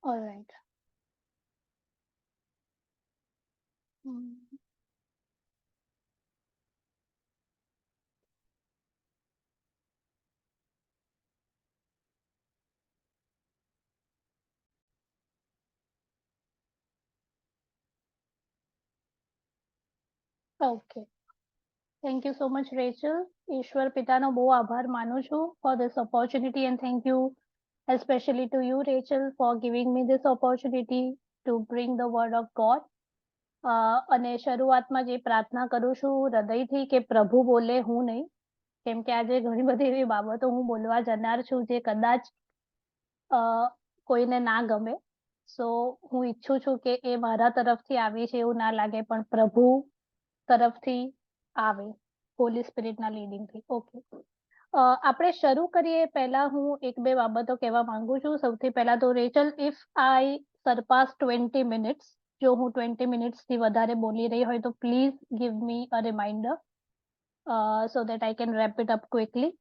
All right. Mm. Okay. Thank you so much, Rachel. ઈશ્વર પિતાનો બહુ આભાર માનું છું for this opportunity, and thank you especially to you, Rachel, for giving me this opportunity to bring the word of God. અને શરૂઆતમાં જે પ્રાર્થના કરું છું હૃદયથી કે પ્રભુ બોલે, હું નહીં, કેમ કે આજે ઘણી બધી એવી બાબતો હું બોલવા જનાર છું જે કદાચ કોઈને ના ગમે. સો હું ઈચ્છું છું કે એ મારા તરફથી આવી છે એવું ના લાગે, પણ પ્રભુ તરફથી આવે, હોલી સ્પિરિટના લીડિંગથી. ઓકે, આપણે શરૂ કરીએ પહેલા હું એક બે બાબતો કહેવા માંગુ છું. સૌથી પહેલા તો Rachel, if I surpass 20 minutes, જો હું 20 મિનિટ્સથી વધારે બોલી રહી હોય તો please give me a reminder so that I can wrap it up quickly.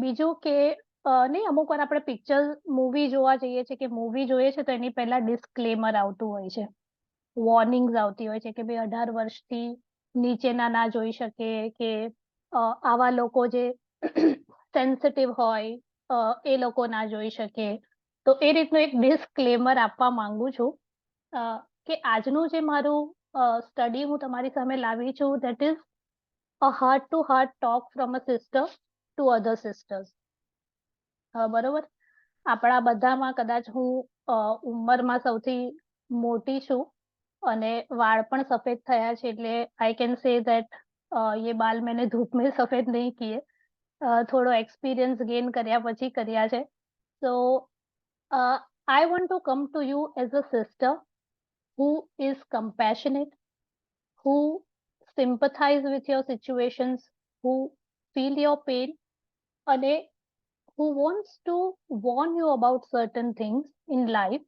બીજું કે નહીં, અમુક વાર આપણે પિક્ચર મૂવી જોવા જઈએ છીએ કે મૂવી જોઈએ છે તો એની પહેલા ડિસ્ક્લેમર આવતું હોય છે, વોર્નિંગ્સ આવતી હોય છે કે ભાઈ 18 વર્ષથી નીચેના ના જોઈ શકે, કે આવા લોકો જે સેન્સિટિવ હોય એ લોકો ના જોઈ શકે. તો એ રીતનું એક ડિસ્ક્લેમર આપવા માંગુ છું કે આજનું જે મારું સ્ટડી હું તમારી સામે લાવી છું, that is a heart to heart talk from a sister to other sisters. બરોબર, આપણા બધામાં કદાચ હું ઉંમરમાં સૌથી મોટી છું અને વાળ પણ સફેદ થયા છે, એટલે આઈ કેન સે દેટ ये बाल मैंने धूप में सफेद नहीं किए, થોડો એક્સપિરિયન્સ ગેઇન કર્યા પછી કર્યા છે. સો I want to come to you as a sister who is compassionate, who sympathize with your situations, who feel your pain, અને who wants to warn you about certain things in life,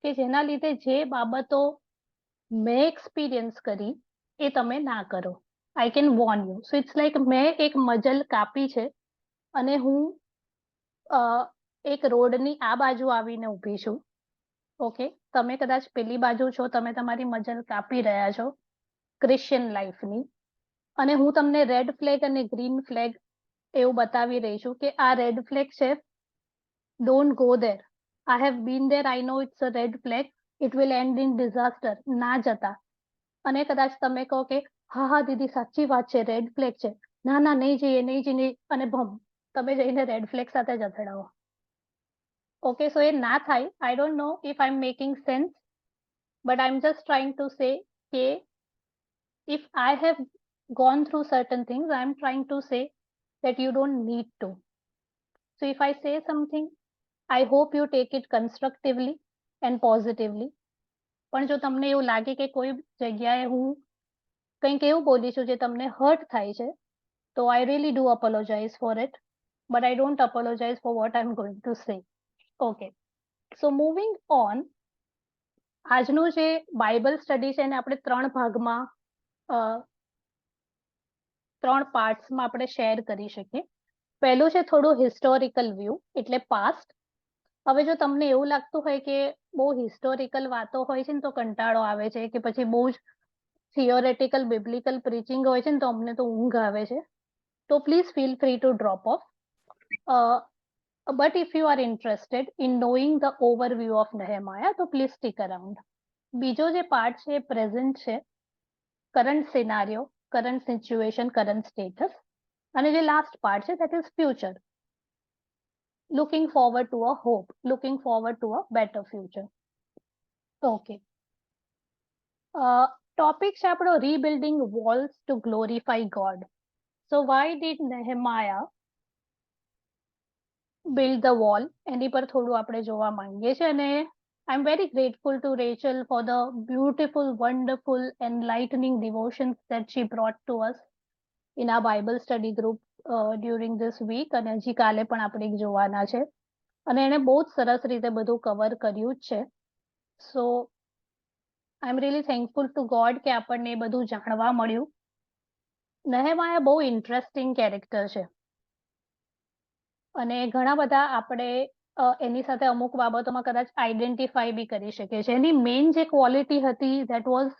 કે જેના લીધે જે બાબતો મેં experience કરી એ તમે ના કરો. I can warn you. So it's like મેં એક મજલ કાપી છે અને હું એક રોડની આ બાજુ આવીને ઊભી છું. ઓકે, તમે કદાચ પેલી બાજુ છો, તમે તમારી મજલ કાપી રહ્યા છો ક્રિશ્ચિયન લાઈફની, અને હું તમને રેડ ફ્લેગ અને ગ્રીન ફ્લેગ એવું બતાવી રહી છું કે આ રેડ ફ્લેગ છે, don't go there. I have been there, I know it's a red flag, it will end in disaster. ના જતા. અને કદાચ તમે કહો કે હા હા દીદી સાચી વાત છે, રેડ ફ્લેગ છે, ના ના નહીં જઈએ નહીં જઈએ, અને ભમ તમે જઈને રેડ ફ્લેગ સાથે જ અથડાવો. ઓકે, સો એ ના થાય. I don't know if I M making sense, but I M just trying to say કે if I have gone through certain things, I am trying to say that you don't need to. So if I say something, I hope you take it constructively and positively. પણ જો તમને એવું લાગે કે કોઈ જગ્યાએ હું કંઈક એવું બોલી છું જે તમને હર્ટ થાય છે, તો I really do apologize for it, but I don't apologize for what I'm going to say. Okay, so moving on, આજનું જે બાઇબલ સ્ટડી છે એને આપણે ત્રણ ભાગમાં, ત્રણ પાર્ટ્સમાં આપણે શેર કરી શકીએ. પહેલું છે થોડું હિસ્ટોરિકલ વ્યૂ, એટલે પાસ્ટ. હવે જો તમને એવું લાગતું હોય કે બહુ હિસ્ટોરિકલ વાતો હોય છે ને તો કંટાળો આવે છે, કે પછી બહુ જ થિયોરેટિકલ બિબ્લિકલ પ્રીચિંગ હોય છે ને તો અમને તો ઊંઘ આવે છે, તો please feel free to drop off. But if you are interested in knowing the overview of Nehemiah, તો પ્લીઝ સ્ટીક અરાઉન્ડ. બીજો જે પાર્ટ છે એ પ્રેઝન્ટ છે, current scenario, current situation, current status. અને જે લાસ્ટ પાર્ટ છે that is future, looking forward to a hope, looking forward to a better future. Okay. Topic છે આપણો rebuilding walls to glorify God. So why did Nehemiah build the wall? એની પર થોડું આપણે જોવા માંગીએ છીએ, અને I'm very grateful to Rachel for the beautiful, wonderful, enlightening devotions that she brought to us in our Bible study group during this week. અને હજી કાલે પણ આપણે જોવાના છે, અને એને બહુ જ સરસ રીતે બધું કવર કર્યું જ છે. So I am really thankful to God કે આપણને એ બધું જાણવા મળ્યું. નેહેમાયા બહુ ઇન્ટરેસ્ટિંગ કેરેક્ટર છે, અને ઘણા બધા આપણે એની સાથે અમુક બાબતોમાં કદાચ આઈડેન્ટિફાઈ બી કરી શકીએ છીએ. એની મેઇન જે ક્વોલિટી હતી that was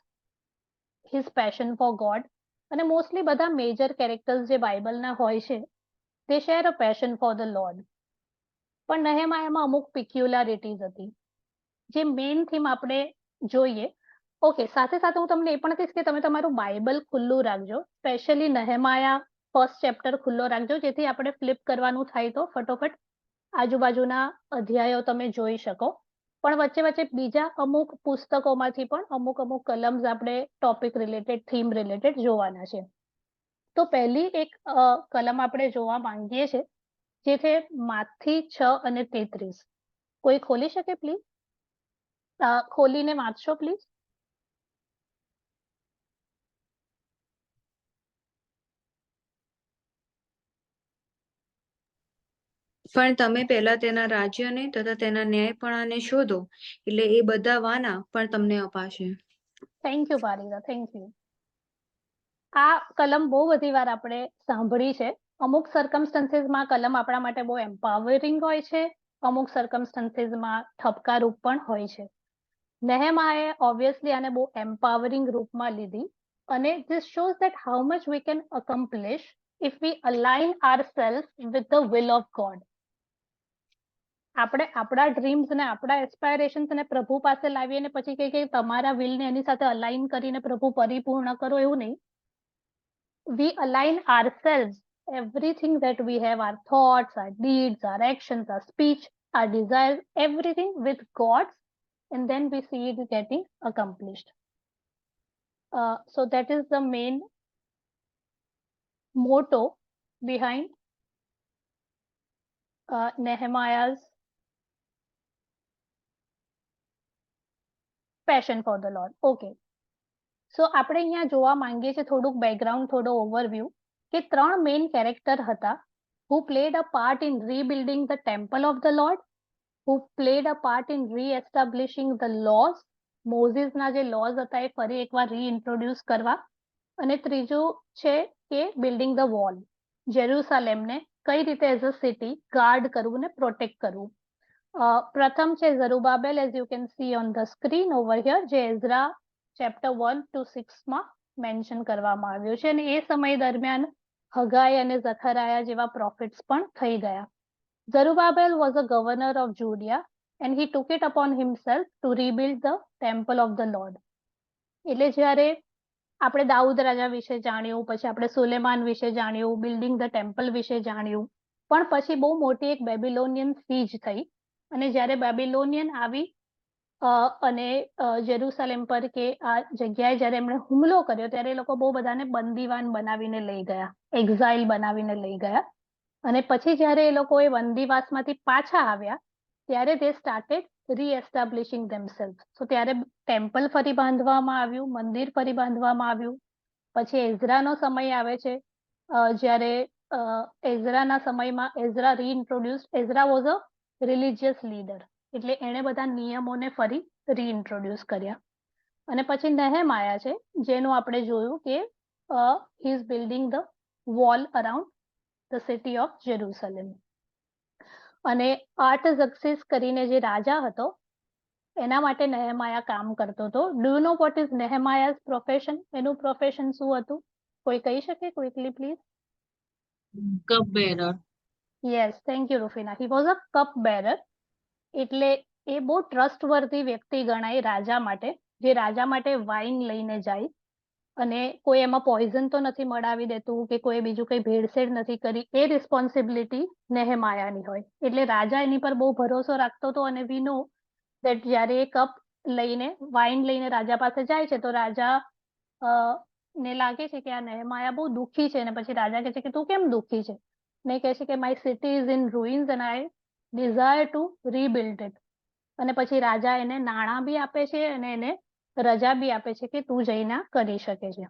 his passion for God. અને મોસ્ટલી બધા મેજર કેરેક્ટર્સ જે બાઇબલના હોય છે તે share a passion for the Lord. પણ નહેમાયામાં અમુક પિક્યુલારિટીઝ હતી જે મેઇન થીમ આપણે જોઈએ. ઓકે, સાથે સાથે હું તમને એ પણ કહીશ કે તમે તમારું બાઇબલ ખુલ્લું રાખજો, સ્પેશિયલી નહેમાયા ફર્સ્ટ ચેપ્ટર ખુલ્લો રાખજો, જેથી આપણે ફ્લિપ કરવાનું થાય તો ફટોફટ આજુબાજુના અધ્યાયો તમે જોઈ શકો. પણ વચ્ચે વચ્ચે બીજા અમુક પુસ્તકોમાંથી પણ અમુક કલમ્સ આપણે ટોપિક રિલેટેડ, થીમ રિલેટેડ જોવાના છે. તો પહેલી એક કલમ આપણે જોવા માંગીએ છીએ, જે છે માથી 6 અને 33. કોઈ ખોલી શકે પ્લીઝ? ખોલીને વાંચશો પ્લીઝ. પણ તમે પહેલા તેના રાજ્યને તથા તેના ન્યાયપણાને શોધો, એટલે એ બધા વાના પણ તમને અપાશે. Thank you Parija, thank you. આ કલમ બહુ બધી વાર આપણે સાંભળી છે. અમુક સર્કમસ્ટન્સીસમાં કલમ આપણા માટે બહુ એમ્પાવરિંગ હોય છે, અમુક સર્કમસ્ટન્સીસમાં ઠપકા રૂપ પણ હોય છે. નહેમાયાએ ઓબ્વિયસલી આને બહુ એમ્પાવરિંગ રૂપમાં લીધી, અને this shows that how much we can accomplish if we align ourselves with the will of God. આપણે આપણા ડ્રીમ્સ ને આપણા એસ્પાયરેશન્સ ને પ્રભુ પાસે લાવીએ ને પછી કહીએ કે તમારા વિલને એની સાથે અલાઇન કરીને પ્રભુ પરિપૂર્ણ કરો, એવું નહીં. We align ourselves, everything that we have, our thoughts, our deeds, our actions, our speech, our desires, everything with God's, and then we see it getting accomplished. So that is the main motto behind Nehemiah's passion for the Lord. Okay. સો આપણે અહીંયા જોવા માંગીએ છીએ થોડુંક background, થોડો overview, કે 3 main character હતા who played a part in rebuilding the temple of the Lord, who played a part in re-establishing the laws. મોઝીસના જે લોઝ હતા એ ફરી એકવાર રીઇન્ટ્રોડ્યુસ કરવા. અને ત્રીજું છે કે બિલ્ડિંગ ધ વોલ, જેરુસલેમને કઈ રીતે એઝ અ સિટી ગાર્ડ કરવું ને પ્રોટેક્ટ કરવું. પ્રથમ છે Zerubbabel, as you can see on the screen over here, જે એઝરા ચેપ્ટર 1 to 6 મેન્શન કરવામાં આવ્યું છે. અને એ સમય દરમિયાન હગાઈ અને ઝખરાયા જેવા પ્રોફિટ્સ પણ થઈ ગયા. Zerubbabel was a governor of Judea and he took it upon himself to rebuild the temple of the Lord. એટલે જ્યારે આપણે દાઉદ રાજા વિશે જાણ્યું, પછી આપણે સુલેમાન વિશે જાણ્યું, બિલ્ડિંગ ધ ટેમ્પલ વિશે જાણ્યું, પણ પછી બહુ મોટી એક બેબિલોનિયન સીજ થઈ. અને જ્યારે બેબિલોનિયન આવી અને જેરુસલેમ પર કે આ જગ્યાએ જ્યારે એમણે હુમલો કર્યો, ત્યારે એ લોકો બહુ બધાને બંદીવાન બનાવીને લઈ ગયા, એક્ઝાઇલ બનાવીને લઈ ગયા. અને પછી જ્યારે એ લોકો એ બંદીવાસમાંથી પાછા આવ્યા, ત્યારે they started re-establishing themselves. So ત્યારે ટેમ્પલ ફરી બાંધવામાં આવ્યું, મંદિર ફરી બાંધવામાં આવ્યું. પછી એઝરાનો સમય આવે છે, જ્યારે એઝરાના સમયમાં Ezra reintroduce, Ezra was a religious leader, એટલે એણે બધા નિયમોને ફરી રીઇન્ટ્રોડ્યુસ કર્યા. અને પછી નહેમાયા છે, જેનું આપણે જોયું કે he is building the wall around the city of Jerusalem. અને આર્ટઝક્સિસ કરીને જે રાજા હતો એના માટે નહેમાયા કામ કરતો હતો. Do you know what is Nehemiah's profession? એનું પ્રોફેશન શું હતું? કોઈ કહી શકે quickly please? Cup bearer. Yes, thank you Rufina. He was a cup bearer. એટલે એ બહુ ટ્રસ્ટવર્ધી વ્યક્તિ ગણાય રાજા માટે, જે રાજા માટે વાઇન લઈને જાય અને કોઈ એમાં પોઈઝન તો નથી મળાવી દેતું કે કોઈ બીજું કંઈ ભેળસેળ નથી કરી, એ રિસ્પોન્સિબિલિટી નહેમાયાની હોય. એટલે રાજા એની પર બહુ ભરોસો રાખતો હતો. અને વી નો દેટ જ્યારે એ કપ લઈને, વાઇન લઈને રાજા પાસે જાય છે, તો રાજા ને લાગે છે કે આ નહેમાયા બહુ દુઃખી છે. અને પછી રાજા કહે છે કે તું કેમ દુઃખી છે? ને કહે છે કે my city is in ruins and I desire to rebuild it. અને પછી રાજા એને નાણાં બી આપે છે અને એને રજા બી આપે છે કે તું જઈને કરી શકે છે.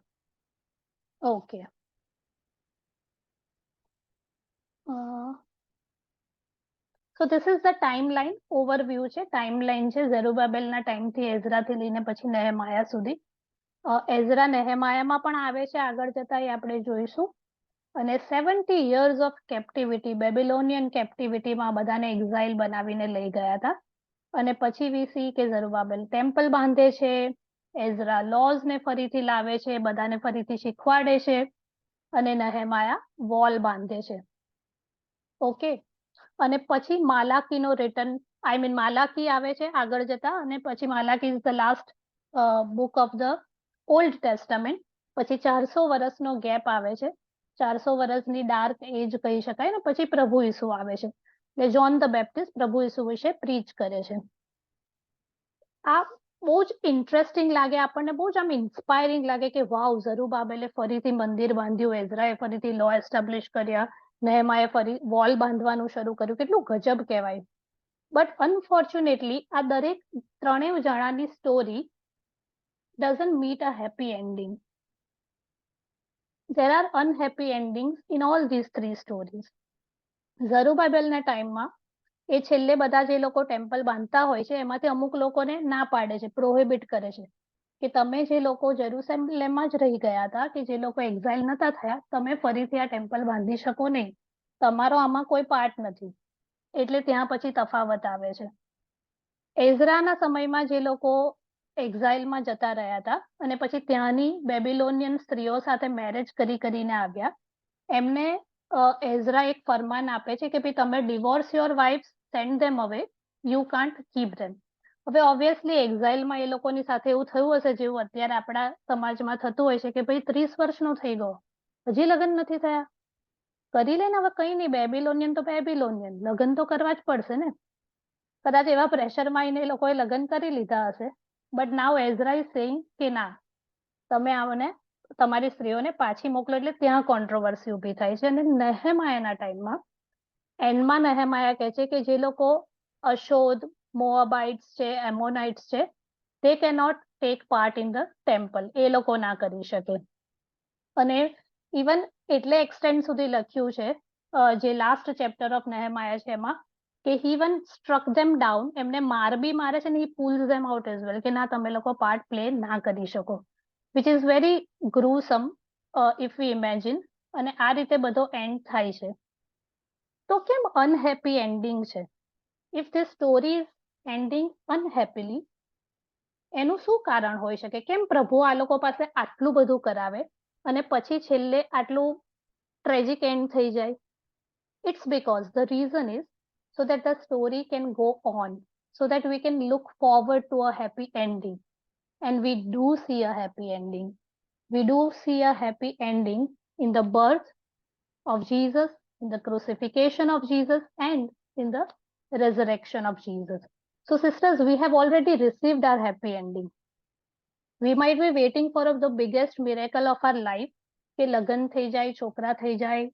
Okay. So this is the timeline overview છે, ટાઈમલાઈન છે ઝેરુબાબેલના ટાઈમથી એઝરાથી લઈને પછી નહેમાયા સુધી. એઝરા નહેમાયામાં પણ આવે છે આગળ જતા, એ આપણે જોઈશું. અને 70 years ઓફ કેપ્ટિવિટી, બેબિલોનિયન કેપ્ટિવિટીમાં બધાને એક્ઝાઇલ બનાવીને લઈ ગયા હતા. અને પછી વી સી કે ઝરુબાબેલ ટેમ્પલ બાંધે છે, એઝરા લોઝ ને ફરીથી લાવે છે, બધાને ફરીથી શીખવાડે છે, અને નહેમાયા વોલ બાંધે છે. ઓકે, અને પછી માલાકીનો રિટર્ન, આઈ મીન માલાકી આવે છે આગળ જતા, અને પછી Malachi is the last book of the old testament. પછી 400 વર્ષનો ગેપ આવે છે, 400 વર્ષની ડાર્ક એજ કહી શકાય ને. પછી પ્રભુ ઈસુ આવે છે, એટલે જોન ધ બેપ્ટિસ્ટ પ્રભુ ઈસુ વિશે પ્રીચ કરે છે. આ બહુ જ ઇન્ટરેસ્ટિંગ લાગે આપણને, બહુ જ આમ ઇન્સ્પાયરિંગ લાગે કે વાવ, ઝરુબાબેલે ફરીથી મંદિર બાંધ્યું, એઝરાએ ફરીથી લો એસ્ટાબ્લિશ કર્યા, નહેમાએ ફરી વોલ બાંધવાનું શરૂ કર્યું, કેટલું ગજબ કહેવાય. બટ અનફોર્ચ્યુનેટલી આ દરેક ત્રણેય જણાની story doesn't meet a happy ending. there are unhappy endings in all these three stories. ઝરુબાબેલના ટાઈમમાં એ છેલ્લે બધા જે લોકો ટેમ્પલ બાંધતા હોય છે એમાંથી અમુક લોકોને ના પાડે છે, પ્રોહિબિટ કરે છે કે તમે જે લોકો જેરુસલેમમાં જ રહી ગયા હતા, કે જે લોકો એક્ઝાઇલ નતા થયા, તમે ફરીથી આ ટેમ્પલ બાંધી શકો નહીં, તમારો આમાં કોઈ પાર્ટ નથી. એટલે ત્યાં પછી તફાવત આવે છે. એઝરાના સમયમાં જે લોકો એક્ઝાઇલમાં જતા રહ્યા હતા અને પછી ત્યાંની બેબિલોનિયન સ્ત્રીઓ સાથે મેરેજ કરીને આવ્યા, એમને એઝરા એક ફરમાન આપે છે કે ભાઈ તમે ડિવોર્સ યોર વાઇફ, સેન્ડ ધેમ અવે, યુ કાન્ટ કીપ ધેમ. હવે ઓબ્વિયસલી એક્ઝાઇલમાં એ લોકોની સાથે એવું થયું હશે જેવું અત્યારે આપણા સમાજમાં થતું હોય છે કે ભાઈ 30 વર્ષનો થઈ ગયો, હજી લગ્ન નથી થયા, કરી લે ને હવે, કઈ નહીં, બેબિલોનિયન તો બેબિલોનિયન, લગ્ન તો કરવા જ પડશે ને. કદાચ એવા પ્રેશરમાં આવીને એ લોકોએ લગ્ન કરી લીધા હશે. But now Ezra is saying કે ના, તમે આમને તમારી સ્ત્રીઓને પાછી મોકલો. એટલે ત્યાં કોન્ટ્રોવર્સી ઊભી થાય છે. અને નહેમાયાના ટાઈમમાં એન્ડમાં નહેમાયા કહે છે કે જે લોકો અશોદ, મોઆબાઇટ્સ છે, એમોનાઇટ્સ છે, તે cannot take part in the temple, એ લોકો ના કરી શકે. અને ઇવન એટલે એક્સટેન્ડ સુધી લખ્યું છે જે લાસ્ટ ચેપ્ટર ઓફ નહેમાયા છે એમાં, કે he even struck them down, એમને માર બી મારે છે ને, he pulls them out as well, કે ના તમે લોકો પાર્ટ પ્લે ના કરી શકો, which is very gruesome if we imagine. અને આ રીતે બધો એન્ડ થાય છે. તો કેમ અનહેપી એન્ડિંગ છે? If this story is ending unhappily, એનું શું કારણ હોઈ શકે? કેમ પ્રભુ આ લોકો પાસે આટલું બધું કરાવે અને પછી છેલ્લે આટલું ટ્રેજિક એન્ડ થઈ જાય? It's because the reason is so that the story can go on, so that we can look forward to a happy ending. And we do see a happy ending. We do see a happy ending in the birth of Jesus, in the crucifixion of Jesus, and in the resurrection of Jesus. So, sisters, we have already received our happy ending. We might be waiting for the biggest miracle of our life, કે લગ્ન થઈ જાય, છોકરા થઈ જાય,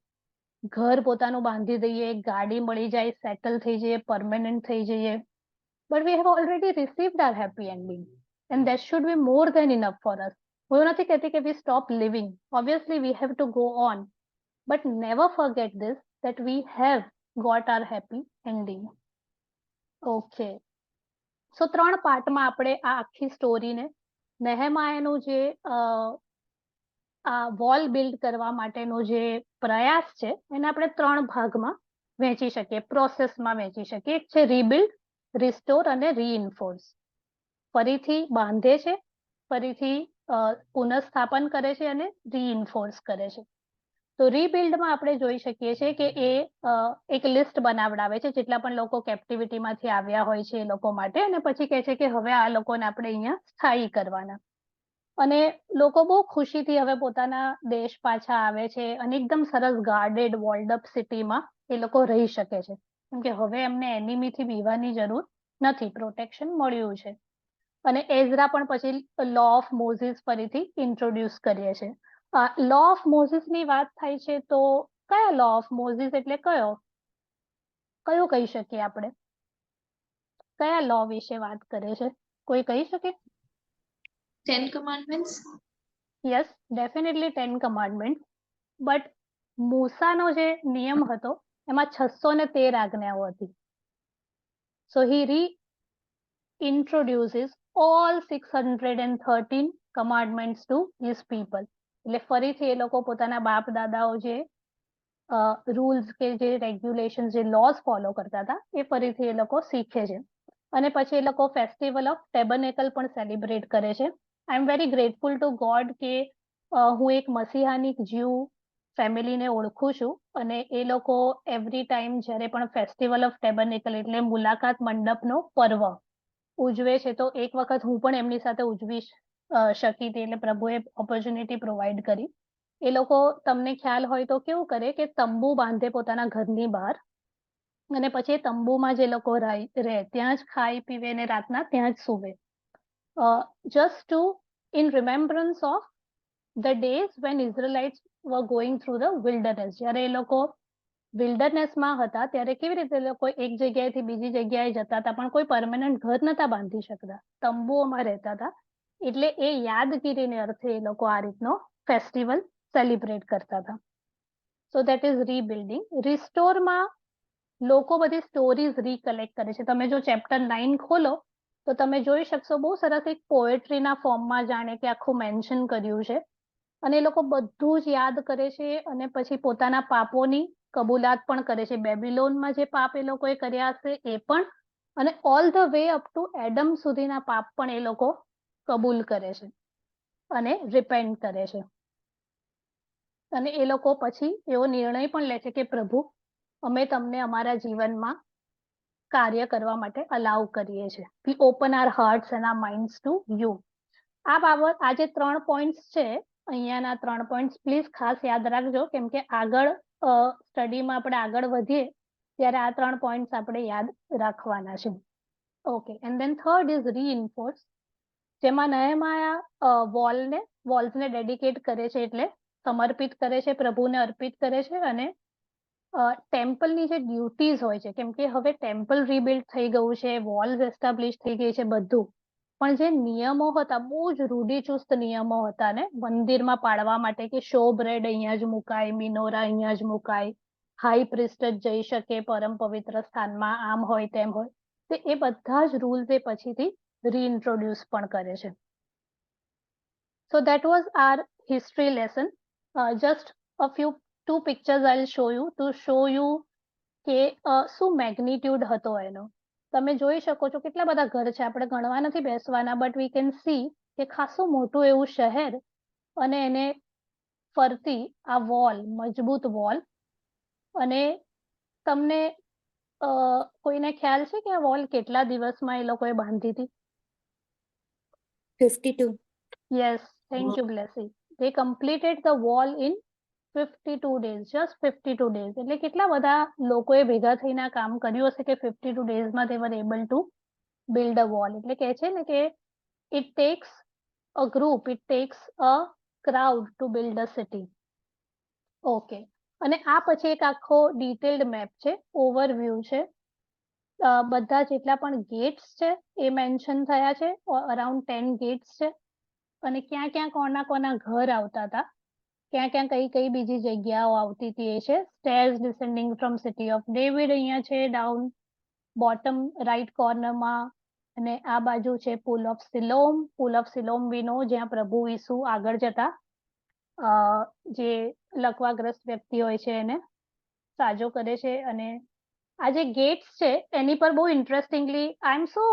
ઘર પોતાનું બાંધી દઈએ, ગાડી મળી જાય, સેટલ થઈ જઈએ, પરમેનન્ટ થઈ જઈએ. But we have already received our happy ending, and that should be more than enough for us. હું એવું નથી કહેતી કે we stop living. Obviously, we have to go on. But never forget this, that we have got our happy ending. Okay. So 3 પાર્ટમાં આપણે આ આખી સ્ટોરીને, નહેમાયાનું જે આ વોલ બિલ્ડ કરવા માટેનો જે પ્રયાસ છે એને આપણે 3 ભાગમાં વહેંચી શકીએ, પ્રોસેસમાં વહેંચી શકીએ. એક છે રીબિલ્ડ, રિસ્ટોર અને રીઇન્ફોર્સ. ફરીથી બાંધે છે, ફરીથી પુનઃસ્થાપન કરે છે અને રીઇન્ફોર્સ કરે છે. તો રીબિલ્ડમાં આપણે જોઈ શકીએ છીએ કે એ એક લિસ્ટ બનાવડાવે છે જેટલા પણ લોકો કેપ્ટિવિટીમાંથી આવ્યા હોય છે એ લોકો માટે, અને પછી કહે છે કે હવે આ લોકોને આપણે અહીંયા સ્થાયી કરવાના. અને લોકો બહુ ખુશીથી હવે પોતાના દેશ પાછા આવે છે અને એકદમ સરસ ગાર્ડેડ વોલ્ડ અપ સિટીમાં એ લોકો રહી શકે છે, કેમ કે હવે એમને એનિમીથી બીવાની જરૂર નથી, પ્રોટેક્શન મળ્યું છે. અને એઝરા પણ પછી લો ઓફ મોઝિસ ફરીથી ઇન્ટ્રોડ્યુસ કરીએ છે. લો ઓફ મોઝિસની વાત થાય છે તો કયા લો ઓફ મોઝિસ એટલે કયો કહી શકીએ આપણે? કયા લો વિશે વાત કરે છે? કોઈ કહી શકે? 10 commandments. Yes, definitely 10 commandments. But મૂસાનો જે નિયમ હતો એમાં 613 આજ્ઞાઓ હતી. સો હી reintroduces all 613 commandments to his people. એટલે ફરીથી એ લોકો પોતાના બાપ દાદાઓ જે રૂલ્સ કે જે રેગ્યુલેશન જે લોઝ ફોલો કરતા હતા એ ફરીથી એ લોકો શીખે છે. અને પછી એ લોકો ફેસ્ટિવલ ઓફ ટેબરનેકલ પણ સેલિબ્રેટ કરે છે. I am very grateful to God કે હું એક મસીહાની જીવ ફેમિલીને ઓળખું છું અને એ લોકો એવરી ટાઈમ જ્યારે પણ ફેસ્ટિવલ ઓફ ટેબરનેકલ એટલે મુલાકાત મંડપનો પર્વ ઉજવે છે તો એક વખત હું પણ એમની સાથે ઉજવી શકી હતી એટલે પ્રભુએ ઓપોર્ચ્યુનિટી પ્રોવાઈડ કરી. એ લોકો તમને ખ્યાલ હોય તો કેવું કરે કે તંબુ બાંધે પોતાના ઘરની બહાર અને પછી તંબુમાં જે લોકો રહે ત્યાં જ ખાઈ પીવે ને રાતના ત્યાં જ સૂવે just to in remembrance of the days when Israelites were going through the wilderness. જ્યારે એ લોકો વિલ્ડરનેસમાં હતા ત્યારે કેવી રીતે લોકો એક જગ્યાએથી બીજી જગ્યાએ જતા હતા પણ કોઈ પરમાનન્ટ ઘર નતા બાંધી શકતા, તંબુઓમાં રહેતા હતા. એટલે એ યાદગીરીને અર્થે એ લોકો આ રીતનો ફેસ્ટિવલ સેલિબ્રેટ કરતા હતા. So that is રીબિલ્ડિંગ. રિસ્ટોરમાં લોકો બધી સ્ટોરીઝ રીકલેક્ટ કરે છે. તમે જો ચેપ્ટર 9 ખોલો તો તમે જોઈ શકશો બહુ સરસ એક પોએટ્રીના ફોર્મમાં જાણે કે આખું મેન્શન કર્યું છે અને એ લોકો બધું જ યાદ કરે છે અને પછી પોતાના પાપોની કબૂલાત પણ કરે છે. બેબીલોનમાં જે પાપ એ લોકોએ કર્યા હશે એ પણ અને all the way up to Adam સુધીના પાપ પણ એ લોકો કબૂલ કરે છે અને રિપેન્ટ કરે છે. અને એ લોકો પછી એવો નિર્ણય પણ લે છે કે પ્રભુ અમે તમને અમારા જીવનમાં કાર્ય કરવા માટે અલાઉ કરીએ છીએ. We open our hearts and our minds to you. આ બાબત આ જે 3 પોઈન્ટ્સ છે અહીંયાના 3 પોઈન્ટ્સ પ્લીઝ ખાસ યાદ રાખજો કેમ કે આગળ સ્ટડીમાં આપણે આગળ વધીએ ત્યારે આ 3 પોઈન્ટ્સ આપણે યાદ રાખવાના છે. Okay and then third is reinforce, જેમાં નહેમાયા વોલ્સને ડેડિકેટ કરે છે એટલે સમર્પિત કરે છે, પ્રભુને અર્પિત કરે છે અને ટેમ્પલની જે ડ્યુટીઝ હોય છે કેમ કે હવે ટેમ્પલ રીબિલ્ડ થઈ ગયું છે, વોલ્સ એસ્ટાબ્લિશ થઈ ગઈ છે બધું, પણ જે નિયમો હતા બહુ જ રૂઢિચુસ્ત નિયમો હતા ને મંદિરમાં પાડવા માટે કે શો બ્રેડ અહીંયા જ મુકાય, મિનોરા અહીંયા જ મુકાય, હાઈ પ્રિસ્ટ જ જઈ શકે પરમ પવિત્ર સ્થાનમાં, આમ હોય તેમ હોય, તો એ બધા જ રૂલ્સ એ પછીથી રીઇન્ટ્રોડ્યુસ પણ કરે છે. So that was our history lesson. Just a few 2 pictures I will show you to show you કે શું મેગ્નિટ્યુડ હતો એનો. તમે જોઈ શકો છો કેટલા બધા ઘર છે, આપણે ગણવા નથી બેસવાના બટ વી કેન સી કે ખાસું મોટું એવું શહેર અને એને ફરતી આ વોલ, મજબૂત વોલ. અને તમને કોઈને ખ્યાલ છે કે આ વોલ કેટલા દિવસમાં એ લોકોએ બાંધી હતી? 52. Yes, thank you, Blessy. They completed the wall in 52 days, just 52 days. એટલે કેટલા બધા લોકોએ ભેગા થઈને આ કામ કર્યું હશે કે 52 daysમાં they were able to build a wall. એટલે કહે છે ને કે it takes a group, it takes a crowd to build a city. Okay, અને આ પછી એક આખો ડિટેલ્ડ મેપ છે, ઓવરવ્યૂ છે. બધા જેટલા પણ ગેટ્સ છે એ મેન્શન થયા છે, અરાઉન્ડ 10 ગેટ્સ છે અને ક્યાં ક્યાં કોના ઘર આવતા હતા, ક્યાં ક્યાં કઈ કઈ બીજી જગ્યાઓ આવતી હતી એ છે. Stairs descending from city of David અહીંયા છે ડાઉન બોટમ રાઈટ કોર્નરમાં, અને આ બાજુ છે પુલ ઓફ સિલોમ. પુલ ઓફ સિલોમ વી નો જ્યાં પ્રભુ ઈસુ આગળ જતા જે લકવાગ્રસ્ત વ્યક્તિ હોય છે એને સાજો કરે છે. અને આ જે ગેટ્સ છે એની પર બહુ ઇન્ટરેસ્ટિંગલી આઈ એમ સો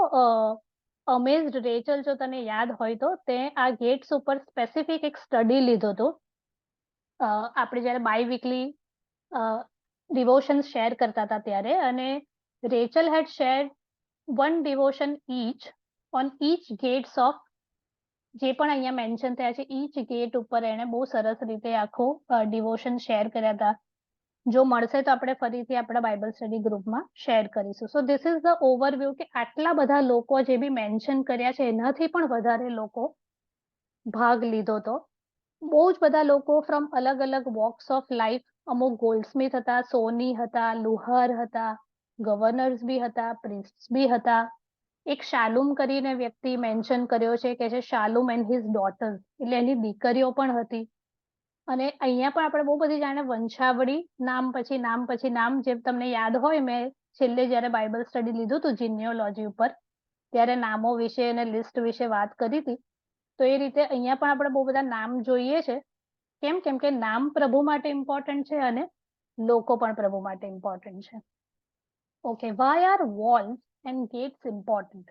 અમેઝડ રેચલ, જો તને યાદ હોય તો તે આ ગેટ્સ ઉપર સ્પેસિફિક એક સ્ટડી લીધો હતો. આપણે જ્યારે બાય વીકલી ડિવોશન શેર કરતા હતા ત્યારે, અને Rachel head share 1 devotion each on each gates of જે પણ અહીંયા મેન્શન થયા છે ઈચ ગેટ ઉપર એને બહુ સરસ રીતે આખો ડિવોશન શેર કર્યા હતા. જો મળશે તો આપણે ફરીથી આપણા બાઇબલ સ્ટડી ગ્રુપમાં શેર કરીશું. સો ધીસ ઇઝ ધ ઓવરવ્યૂ કે આટલા બધા લોકો જે બી મેન્શન કર્યા છે એનાથી પણ વધારે લોકો ભાગ લીધો હતો. બહુ જ બધા લોકો ફ્રોમ અલગ અલગ વોક્સ ઓફ લાઈફ, અમુક ગોલ્ડસ્મિથ હતા, સોની હતા, લુહાર હતા, ગવર્નર્સ બી હતા, પ્રિસ્ટ્સ બી હતા. એક શાલુમ કરીને વ્યક્તિ મેન્શન કર્યો છે કે છે શાલુમ એન્ડ હિઝ ડોટર્સ, એટલે એની દીકરીઓ પણ હતી. અને અહીંયા પણ આપણે બહુ બધી જાણે વંશાવળી, નામ પછી નામ પછી નામ, જે તમને યાદ હોય મેં છેલ્લે જ્યારે બાઇબલ સ્ટડી લીધું હતું જીનિયોલોજી ઉપર ત્યારે નામો વિશે અને લિસ્ટ વિશે વાત કરી હતી. તો એ રીતે અહીંયા પણ આપણે બહુ બધા નામ જોઈએ છે. કેમ કે નામ પ્રભુ માટે ઇમ્પોર્ટન્ટ છે અને લોકો પણ પ્રભુ માટે ઇમ્પોર્ટન્ટ છે. Okay, why are walls and gates important?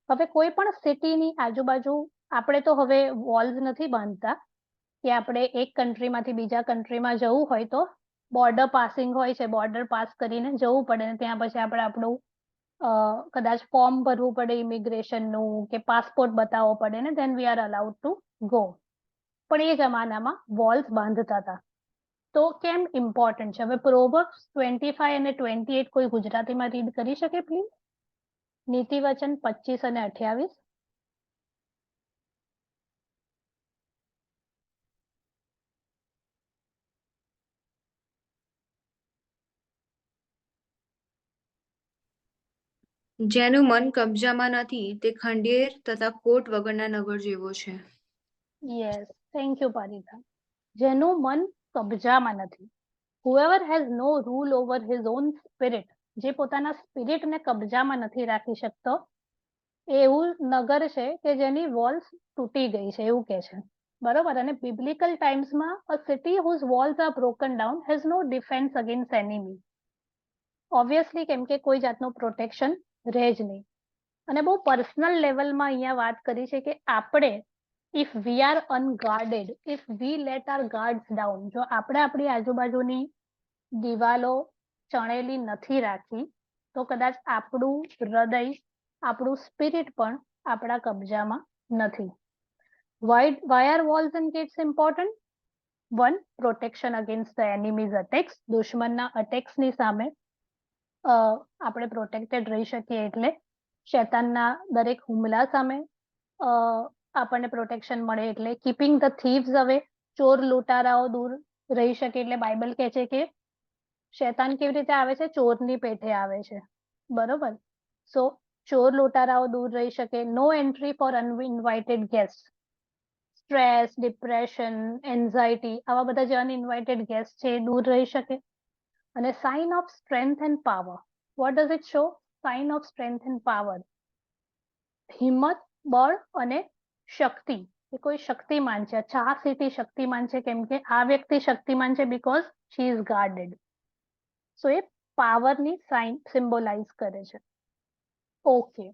હવે કોઈ પણ સિટીની આજુબાજુ આપણે તો હવે વોલ્સ નથી બાંધતા કે આપણે એક કન્ટ્રીમાંથી બીજા કન્ટ્રીમાં જવું હોય તો બોર્ડર પાસિંગ હોય છે, બોર્ડર પાસ કરીને જવું પડે ને ત્યાં પછી આપણે આપણું કદાચ ફોર્મ ભરવું પડે ઇમિગ્રેશનનું કે પાસપોર્ટ બતાવવો પડે ને then we are allowed to go. પણ એ જમાનામાં વોલ્સ બાંધતા હતા. તો કેમ ઇમ્પોર્ટન્ટ છે? હવે પ્રોવર્બ્સ 25 અને 28 કોઈ ગુજરાતીમાં રીડ કરી શકે પ્લીઝ? નીતિ વચન 25 અને 28. જેનું મન કબજામાં નથી તે ખંડેર તથા કોટ વગરના નગર જેવો છે. Yes, thank you Parika. જેનું મન કબજામાં નથી, whoever has no rule over his own spirit, જે પોતાના સ્પિરિટને કબજામાં નથી રાખી શકતો, એવું નગર છે કે જેની વોલ્સ તૂટી ગઈ છે, એવું કે છે. બરોબર. અને બિબ્લિકલ ટાઈમ્સમાં a city whose walls are broken down has no defense against enemy. Obviously કેમ કે કોઈ જાતનું પ્રોટેક્શન રહે જ નહીં. અને બહુ પર્સનલ લેવલમાં અહીંયા વાત કરી છે કે આપણે if we are unguarded, if we let our guards down, જો આપણે આપણી આજુબાજુની દિવાલો ચણેલી નથી રાખી તો કદાચ આપણું હૃદય, આપણું સ્પિરિટ પણ આપણા કબજામાં નથી. Why are walls and gates important? 1. Protection against the enemy's attacks. દુશ્મનના અટેક્સની સામે આપણે પ્રોટેક્ટેડ રહી શકીએ, એટલે શૈતાનના દરેક હુમલા સામે આપણને પ્રોટેક્શન મળે, એટલે કીપિંગ ધ થીવ્સ અવે, ચોર લૂંટારાઓ દૂર રહી શકે. એટલે બાઇબલ કહે છે કે શૈતાન કેવી રીતે આવે છે? ચોરની પેઠે આવે છે. બરોબર. સો ચોર લૂંટારાઓ દૂર રહી શકે. No entry for uninvited guest. Stress, depression, anxiety, આવા બધા જે અનઇન્વાઇટેડ ગેસ્ટ છે એ દૂર રહી શકે. અને sign of strength and power. What does it show? Sign of strength and power. હિંમત, બળ અને શક્તિ. એ કોઈ શક્તિમાન છે. અચ્છા, આ સિટી શક્તિમાન છે કેમ કે આ વ્યક્તિ શક્તિમાન છે બીકોઝ શી ઇઝ ગાર્ડેડ. સો એ પાવરની સાઇન સિમ્બોલાઇઝ કરે છે. Okay,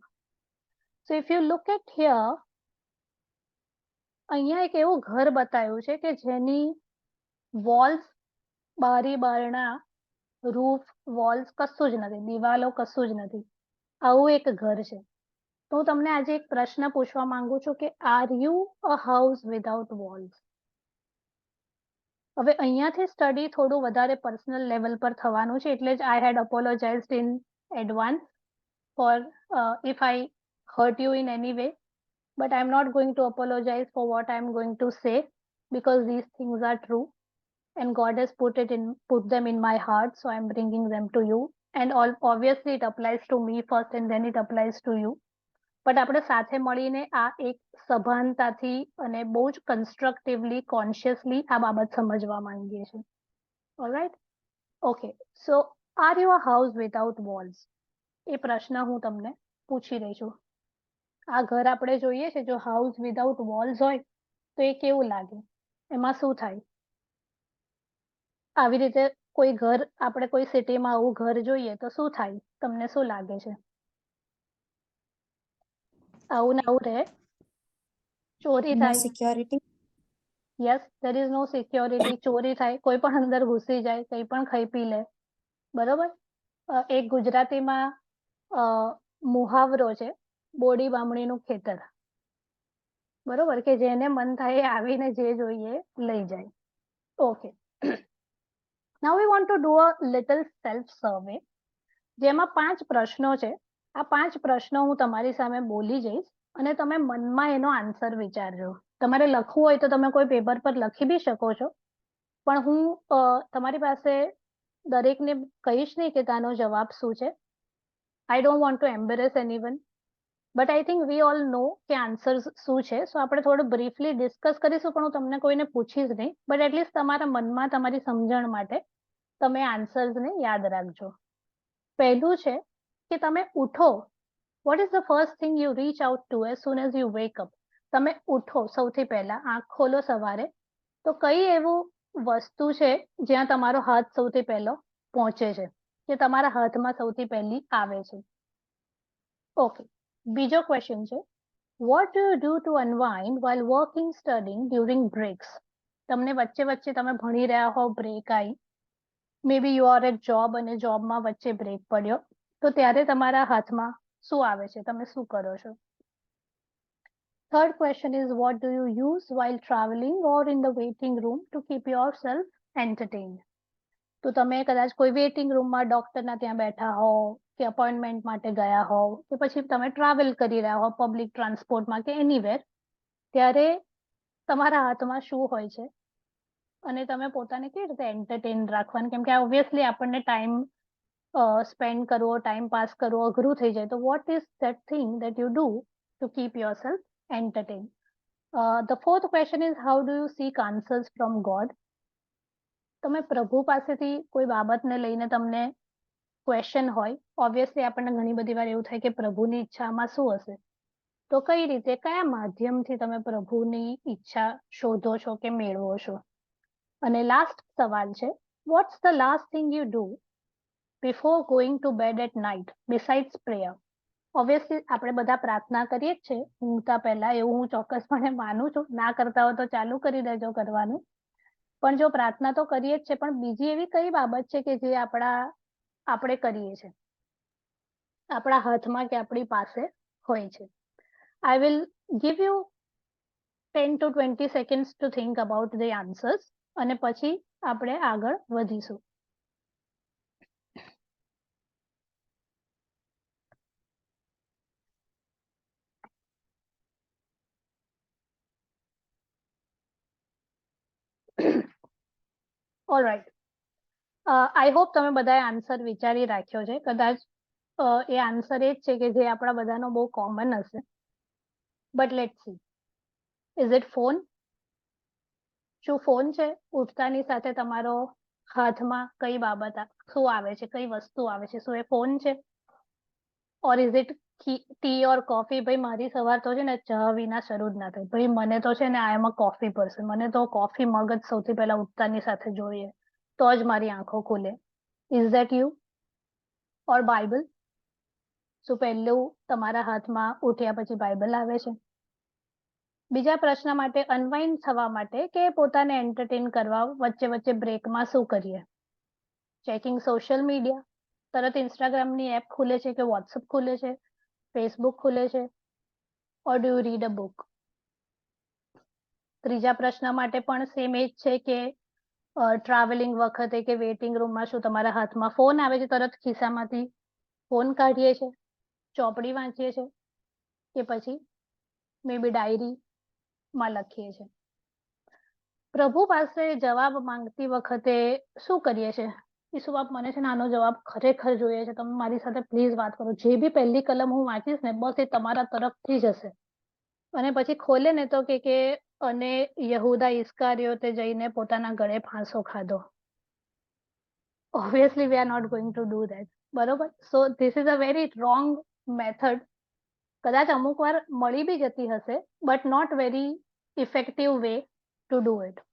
so if you look at here, અહીંયા એક એવું ઘર બતાવ્યું છે કે જેની વોલ્સ, બારી બારણા, રૂફ, વોલ્સ કશું જ નથી, દિવાલો કશું જ નથી. આવું એક ઘર છે. તો હું તમને આજે એક પ્રશ્ન પૂછવા માંગુ છું કે R you a house without walls? હવે અહીંયાથી સ્ટડી થોડું વધારે પર્સનલ લેવલ પર થવાનું છે, એટલે જ I had apologised in advance for if I hurt you in any way, but I'm not going to apologize for what I'm going to say because these things are true and God has put them in my heart, so I'm bringing them to you. And obviously it applies to me first and then it applies to you. But આપણે સાથે મળીને આ એક સભાનતાથી અને બહુ જ કન્સ્ટ્રક્ટિવલી, consciously આ બાબત સમજવા માંગીએ છીએ. Alright? Okay, so are you a house without walls? એ પ્રશ્ન હું તમને પૂછી રહી છું. આ ઘર આપણે જોઈએ છે, જો હાઉસ વિધાઉટ વોલ્સ હોય તો એ કેવું લાગે? એમાં શું થાય? આવી રીતે કોઈ ઘર, આપણે કોઈ સિટીમાં આવું ઘર જોઈએ તો શું થાય? તમને શું લાગે છે? આવું ને આવું રહે? ચોરી No થાય? security. Yes, there is no security. ચોરી થાય, કોઈ પણ અંદર ઘૂસી જાય, કંઈ પણ ખાઈ પી લે. બરોબર. એક ગુજરાતીમાં મુહાવરો છે, બોડી બામણીનું ખેતર. બરોબર, કે જેને મન થાય એ આવીને જે જોઈએ લઈ જાય. Okay, now we want to do a little self survey, જેમાં 5 પ્રશ્નો છે. આ 5 પ્રશ્નો હું તમારી સામે બોલી જઈશ અને તમે મનમાં એનો આન્સર વિચારજો. તમારે લખવું હોય તો તમે કોઈ પેપર પર લખી બી શકો છો, પણ હું તમારી પાસે દરેકને કહીશ નહીં કે તાનો જવાબ શું છે. I don't want to embarrass anyone, but I think we all know કે આન્સર્સ શું છે. સો આપણે થોડું બ્રીફલી ડિસ્કસ કરીશું, પણ હું તમને કોઈને પૂછીશ નહીં, બટ એટલીસ્ટ તમારા મનમાં, તમારી સમજણ માટે તમે આન્સર્સને યાદ રાખજો. પહેલું છે કે તમે ઉઠો, what is the first thing you reach out to as soon as you wake up? તમે ઉઠો સૌથી પહેલા, આંખ ખોલો સવારે, તો કઈ એવું વસ્તુ છે જ્યાં તમારો હાથ સૌથી પહેલો પહોંચે છે, જે તમારા હાથમાં સૌથી પહેલી આવે છે. ઓકે, બીજો ક્વેશ્ચન છે, what do you do to unwind while working studying during breaks? તમને વચ્ચે વચ્ચે તમે ભણી રહ્યા હો, બ્રેક આવી, મે બી યુ આર એટ જોબ અને જોબમાં વચ્ચે બ્રેક પડ્યો, તો ત્યારે તમારા હાથમાં શું આવે છે, તમે શું કરો છો? Third question is, what do you use while traveling or in the waiting room to keep yourself entertained? તો તમે કદાચ કોઈ વેઇટિંગ રૂમમાં ડોક્ટરના ત્યાં બેઠા હો, કે અપોઇન્ટમેન્ટ માટે ગયા હો, કે પછી તમે ટ્રાવેલ કરી રહ્યા હો પબ્લિક ટ્રાન્સપોર્ટમાં કે એનીવેર, ત્યારે તમારા હાથમાં શું હોય છે અને તમે પોતાને કેવી રીતે એન્ટરટેન રાખવાનું, કેમ કે ઓબ્વિયસલી આપણને ટાઈમ સ્પેન્ડ કરવો, ટાઈમ પાસ કરવો અઘરું થઈ જાય, તો what is that thing that you do to keep yourself entertain? The fourth question is, how do you seek answers from God? તમે પ્રભુ પાસેથી કોઈ બાબતને લઈને તમને ક્વેશ્ચન હોય, ઓબ્વિયસલી આપણને ઘણી બધી વાર એવું થાય કે પ્રભુની ઈચ્છામાં શું હશે, તો કઈ રીતે, કયા માધ્યમથી તમે પ્રભુની ઈચ્છા શોધો છો કે મેળવો છો? અને લાસ્ટ સવાલ છે, what's the last thing you do before going to bed at night besides prayer? Obviously આપણે બધા પ્રાર્થના કરીએ જ છે ઊંઘતા પહેલા, એવું હું ચોક્કસપણે માનું છું, ના કરતા હોય તો ચાલુ કરી દેજો કરવાનું, પણ જો પ્રાર્થના તો કરીએ જ છે, પણ બીજી એવી કઈ બાબત છે કે જે આપણે કરીએ છીએ, આપણા હાથમાં કે આપણી પાસે હોય છે? I will give you 10 to 20 seconds to think about the answers, અને પછી આપણે આગળ વધીશું. ઓલરાઈટ, આઈ હોપ તમે બધાએ આન્સર વિચારી રાખ્યો છે. કદાચ એ આન્સર એ જ છે કે જે આપણા બધાનો બહુ કોમન હશે, but let's see. Is it phone? શું ફોન છે? ઉઠતાની સાથે તમારો હાથમાં કઈ બાબત શું આવે છે, કઈ વસ્તુ આવે છે, શું એ ફોન છે? Or is it tea or coffee? ભાઈ મારી સવાર તો છે ને ચા વિના શરૂ જ ના થાય. ભાઈ મને તો છે ને આઈ એમ અ કોફી પર્સન, મને તો કોફી મગ જ સૌથી પહેલા ઉઠતાની સાથે જોઈએ, તો જ મારી આંખો ખુલે. Is that you? Or Bible? શું પહેલું તમારા હાથમાં ઉઠ્યા પછી બાઇબલ આવે છે? બીજા પ્રશ્ન માટે, અનવાઇન્ડ થવા માટે કે પોતાને એન્ટરટેન કરવા વચ્ચે વચ્ચે બ્રેકમાં શું કરીએ? ચેકિંગ સોશિયલ મીડિયા, તરત ઇન્સ્ટાગ્રામની એપ ખુલે છે કે વોટ્સઅપ ખુલે છે, ફેસબુક ખુલે છે, ઓર do you read a book? ત્રીજા પ્રશ્ન માટે પણ સેમ એ જ છે કે ટ્રાવેલિંગ વખતે કે વેઇટિંગ રૂમમાં શું તમારા હાથમાં ફોન આવે છે, તરત ખિસ્સામાંથી ફોન કાઢીએ છીએ, ચોપડી વાંચીએ છીએ, કે પછી મે બી ડાયરીમાં લખીએ છીએ? પ્રભુ પાસે જવાબ માંગતી વખતે શું કરીએ છીએ? ઈસુ બાપ, મને છે ને આનો જવાબ ખરેખર જોઈએ છે, તમે મારી સાથે પ્લીઝ વાત કરો, જે બી પહેલી કલમ હું વાંચીશ ને બસ એ તમારા તરફથી જ હશે. અને પછી ખોલે ને તો કે અને યહૂદા ઇસ્કારિયોતે જઈને પોતાના ગળે ફાંસો ખાધો. Obviously we are not going to do that, બરોબર? So this is a very wrong method. કદાચ અમુક વાર મળી બી જતી હશે, but not very effective way to do it.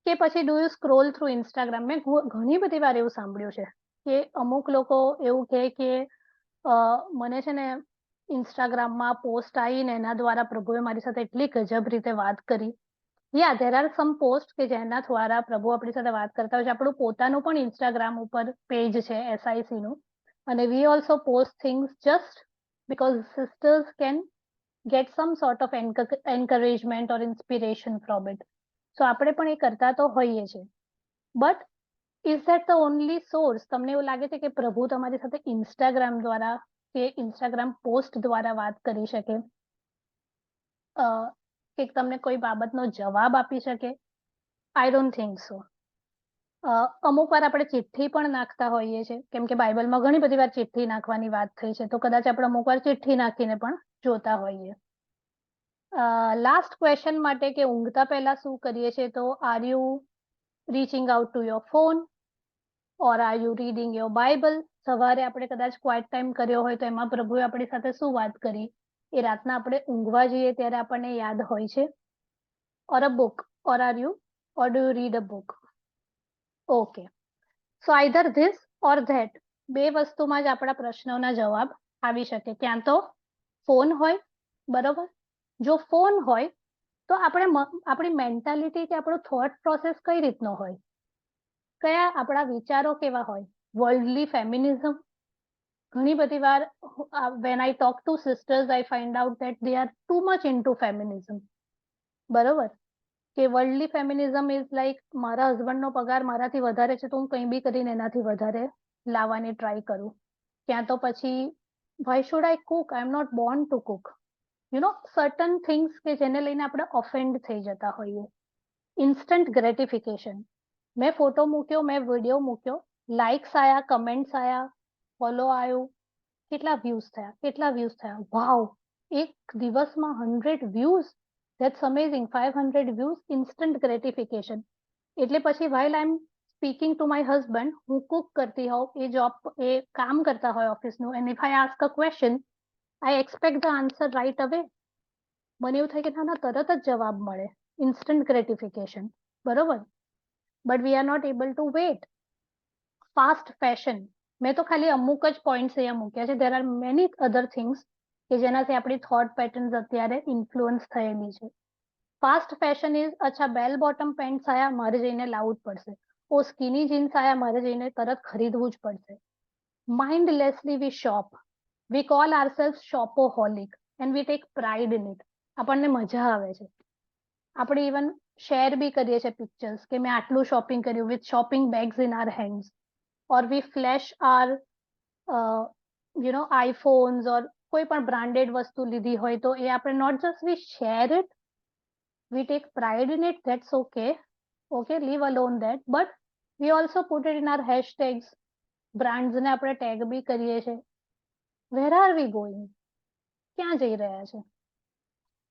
કે પછી do you scroll through Instagram? મેં ઘણી બધી વાર એવું સાંભળ્યું છે કે અમુક લોકો એવું કહે કે મને છે ને ઇન્સ્ટાગ્રામમાં પોસ્ટ આવીને એના દ્વારા પ્રભુએ મારી સાથે એટલી ગજબ રીતે વાત કરી. યા ધેર આર સમ પોસ્ટ કે જેના દ્વારા પ્રભુ આપણી સાથે વાત કરતા હોય છે. આપણું પોતાનું પણ ઇન્સ્ટાગ્રામ ઉપર પેજ છે SIC નું, અને we also post things just because sisters can get some sort of encouragement or inspiration from it. So આપણે પણ એ કરતા તો હોઈએ છીએ, but is that the only source? તમને એવું લાગે છે કે પ્રભુ તમારી સાથે ઇન્સ્ટાગ્રામ દ્વારા કે ઇન્સ્ટાગ્રામ પોસ્ટ દ્વારા વાત કરી શકે, કે તમને કોઈ બાબતનો જવાબ આપી શકે? આઈ ડોન્ટ થિંક સો. અમુક વાર આપણે ચિઠ્ઠી પણ નાખતા હોઈએ છીએ, કેમ કે બાઇબલમાં ઘણી બધી વાર ચિઠ્ઠી નાખવાની વાત થઈ છે, તો કદાચ આપણે અમુક વાર ચિઠ્ઠી નાખીને પણ જોતા હોઈએ. લાસ્ટ ક્વેશ્ચન માટે કે ઊંઘતા પહેલા શું કરીએ છીએ, તો are you reaching out to your phone or are you reading your Bible? સવારે આપણે કદાચ ક્વાઇટ ટાઈમ કર્યો હોય તો એમાં પ્રભુએ આપણી સાથે શું વાત કરી, એ રાતના આપણે ઊંઘવા જઈએ ત્યારે આપણને યાદ હોય છે? Or a book? or do you read a book? Okay. So either this or that. બે વસ્તુમાં જ આપણા પ્રશ્નોના જવાબ આવી શકે. ક્યાં તો ફોન હોય, બરોબર? જો ફોન હોય તો આપણી મેન્ટાલિટી કે આપણો થોટ પ્રોસેસ કઈ રીતનો હોય? કયા આપણા વિચારો કેવા હોય? Worldly feminism. ઘણી બધી વાર when I talk to sisters, I find out that they are too much into feminism. બરોબર? કે વર્લ્ડલી ફેમિનિઝમ ઇઝ લાઈક મારા હસબન્ડનો પગાર મારાથી વધારે છે તો હું કંઈ બી કરીને એનાથી વધારે લાવવાની ટ્રાય કરું. ક્યાં તો પછી why should I cook? I am not born to cook. You know, certain things કે જેને લઈને આપણે ઓફેન્ડ થઈ જતા હોઈએ. Instant gratification. મેં ફોટો મૂક્યો, મેં વિડીયો મૂક્યો, લાઇક્સ આયા, કમેન્ટ્સ આયા, ફોલો આવ્યું, કેટલા વ્યૂઝ થયા, વાવ, એક દિવસમાં 100 views, that's amazing, 500 views, instant gratification. એટલે પછી while I'm speaking to my husband, હું cook કરતી હોઉં, એ કામ કરતા હોય ઓફિસનું, and if I ask a question, I expect the answer right away. મને એવું થાય કે ના તરત જ જવાબ મળે, instant gratification, બરોબર? But we are not able to wait. Fast fashion. મેં તો ખાલી અમુક જ પોઈન્ટ્સ અહીંયા મૂક્યા છે. there are many other things કે જેનાથી આપણી thought patterns અત્યારે ઇન્ફ્લુઅન્સ થયેલી છે. ફાસ્ટ ફેશન ઇઝ અચ્છા બેલ બોટમ પેન્ટ્સ આયા, મારે જઈને લાવવું જ પડશે. ઓ સ્કીની જીન્સ આયા, મારે જઈને તરત ખરીદવું જ પડશે. Mindlessly we shop. We call ourselves shopaholic and we take pride in it. આપણને મજા આવે છે. આપણે ઇવન શેર બી કરીએ છીએ પિક્ચર્સ કે મેં આટલું શોપિંગ કર્યું with shopping bags in our hands, or we flash our you know iPhones or કોઈ પણ બ્રાન્ડેડ વસ્તુ લીધી હોય તો એ આપણે not just we share it, we take pride in it, that's okay, leave alone that, but we also put it in our hashtags. brands ને આપણે tag બી કરીએ છે. where are we going? ક્યાં જઈ રહ્યા છે?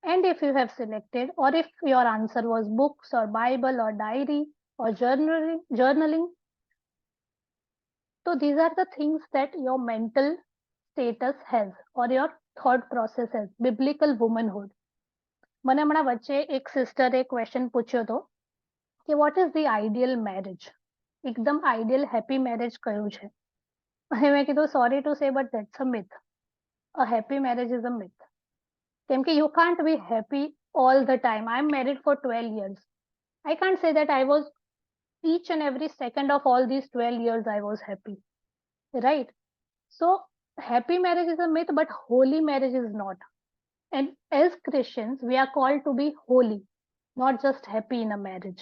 And if you have selected, or if your answer was books or bible or diary or journaling, so these are the things that your mental status has or your thought process has. biblical womanhood. મને હમણાં વચ્ચે એક સિસ્ટરે question પૂછ્યો હતો કે what is the ideal marriage, એકદમ ideal happy marriage કયું છે? અને મેં કીધું sorry to say but that's a myth. A happy marriage is a myth. કેમ કે you can't B happy all the time. I'm married for 12 years. I can't say that I was each and every second of all these 12 years I was happy. Right? So happy marriage is a myth, but holy marriage is not. And as Christians, we are called to be holy, not just happy in a marriage.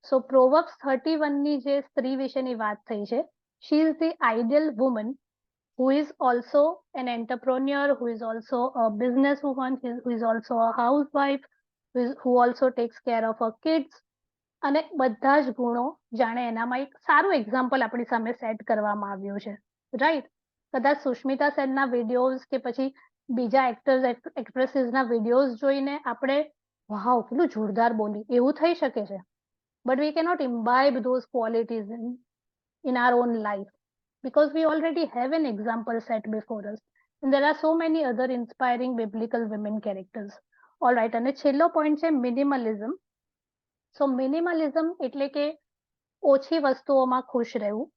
So Proverbs 31 ની જે સ્ત્રી વિશેની વાત થઈ છે, she is the ideal woman who is also an entrepreneur, who is also a businesswoman, who is also a housewife, who also takes care of her kids. અને બધા જ ગુણો જાણે એનામાં એક સારું એક્ઝામ્પલ આપણી સામે સેટ કરવામાં આવ્યું છે. રાઈટ? કદાચ સુષ્મિતા સેનના વિડીયોઝ કે પછી બીજા એક્ટર્સ એક્ટ્રેસીસના વિડીયોઝ જોઈને આપણે વાવ કેટલું જોરદાર બોલી એવું થઈ શકે છે. But we cannot imbibe those qualities in our own life because we already have an example set before us. And there are so many other inspiring biblical women characters. All right, અને છેલ્લો point છે minimalism. સો minimalism એટલે કે ઓછી વસ્તુઓમાં ખુશ રહેવું,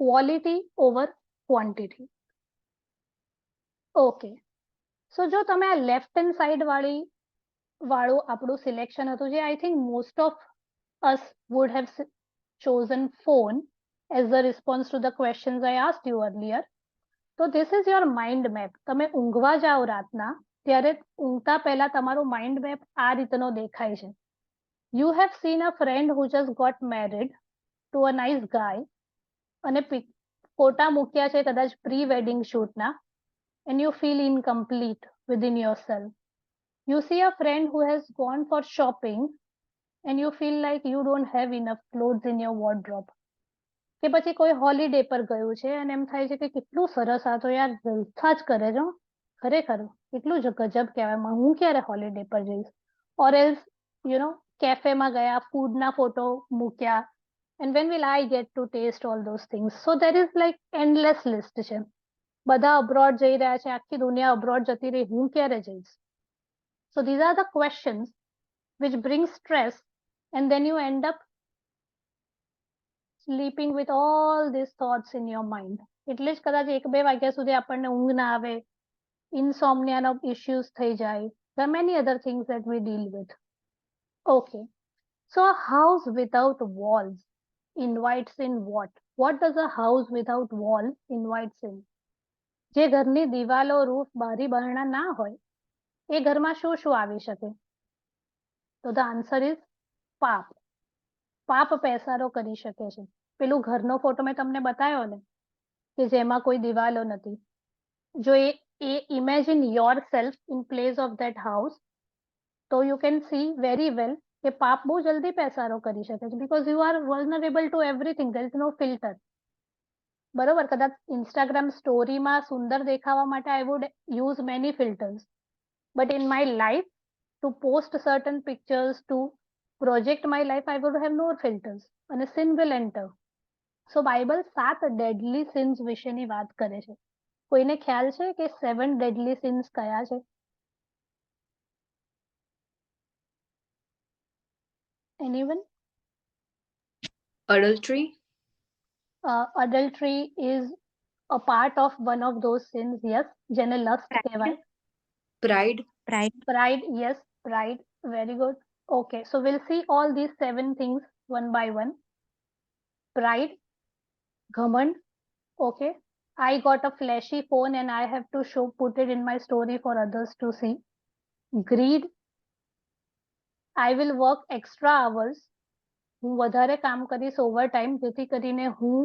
quality over quantity. Okay, સો જો તમે આ લેફ્ટ હેન્ડ સાઈડ વાળું આપણું સિલેક્શન હતું જે I think most of us would have chosen phone as the response to the questions I asked you earlier. So this is your mind map. તમે ઊંઘવા જાઓ રાતના ત્યારે ઊંઘતા પહેલા તમારું માઇન્ડ મેપ આ રીતનો દેખાય છે. You have seen a friend who just got married to a nice guy અને ફોટા મૂક્યા છે કદાચ પ્રી વેડિંગ શૂટના, and you feel incomplete within yourself. You see a friend who has gone for shopping and you feel like you don't have enough clothes in your wardrobe. કે પછી કોઈ holiday પર ગયું છે અને એમ થાય છે કે કેટલું સરસ, આ તો યાર જલસા જ કરે છે, ખરેખર કેટલું ગજબ કહેવાય, હું ક્યારે હોલિડે પર જઈશ. ઓર એલ્સ યુ નો કેફેમાં ગયા, ફૂડના ફોટો મૂક્યા, and when will I get to taste all those things? So there is like endless list છે. બધા અબ્રોડ જઈ રહ્યા છે, આખી દુનિયા અબ્રોડ જતી રહી, હું ક્યારે જઈશ? So these are the questions which brings stress, and then you end up sleeping with all these thoughts in your mind. એટલે જ કદાચ 1-2 વાગ્યા સુધી આપણને ઊંઘ ના આવે, insomnia issues થઈ જાય. There are many other things that we deal with. Okay, so a house without walls invites in what? What does a house without walls invites in? જે ઘરની દિવાલો, રૂફ, બારી બારણા ના હોય એ ઘરમાં શું શું આવી શકે? તો the answer is પાપ. પાપ પેસારો કરી શકે છે. પેલું ઘરનો ફોટો મેં તમને બતાવ્યો ને કે જેમાં કોઈ દિવાલો નથી, જો એ imagine yourself in place of that house, so you can see very well કે પાપ બહુ જલ્દી પેસારો કરી શકે છે, because you are vulnerable to everything, there is no filter. બરોબર, કદાચ ઇન્સ્ટાગ્રામ સ્ટોરીમાં સુંદર દેખાવા માટે I would use many filters, but in my life, to post certain pictures, to project my life, I would have no filters, and a sin will enter. So Bible 7 deadly sins વિશેની વાત કરે છે. કોઈને ખ્યાલ છે કે 7 deadly sins કયા છે? Anyone? Adultery. Adultery is a part of one of those sins, yes. જેને lust કહેવાય. Pride. Pride, yes, pride. Very good. Okay, so we'll see all these 7 things one by one. Pride, ઘમંડ. Okay, I got a flashy phone and I have to put it in my story for others to see. Greed, I will work extra hours. હું વધારે કામ કરીશ overtime જેથી કરીને હું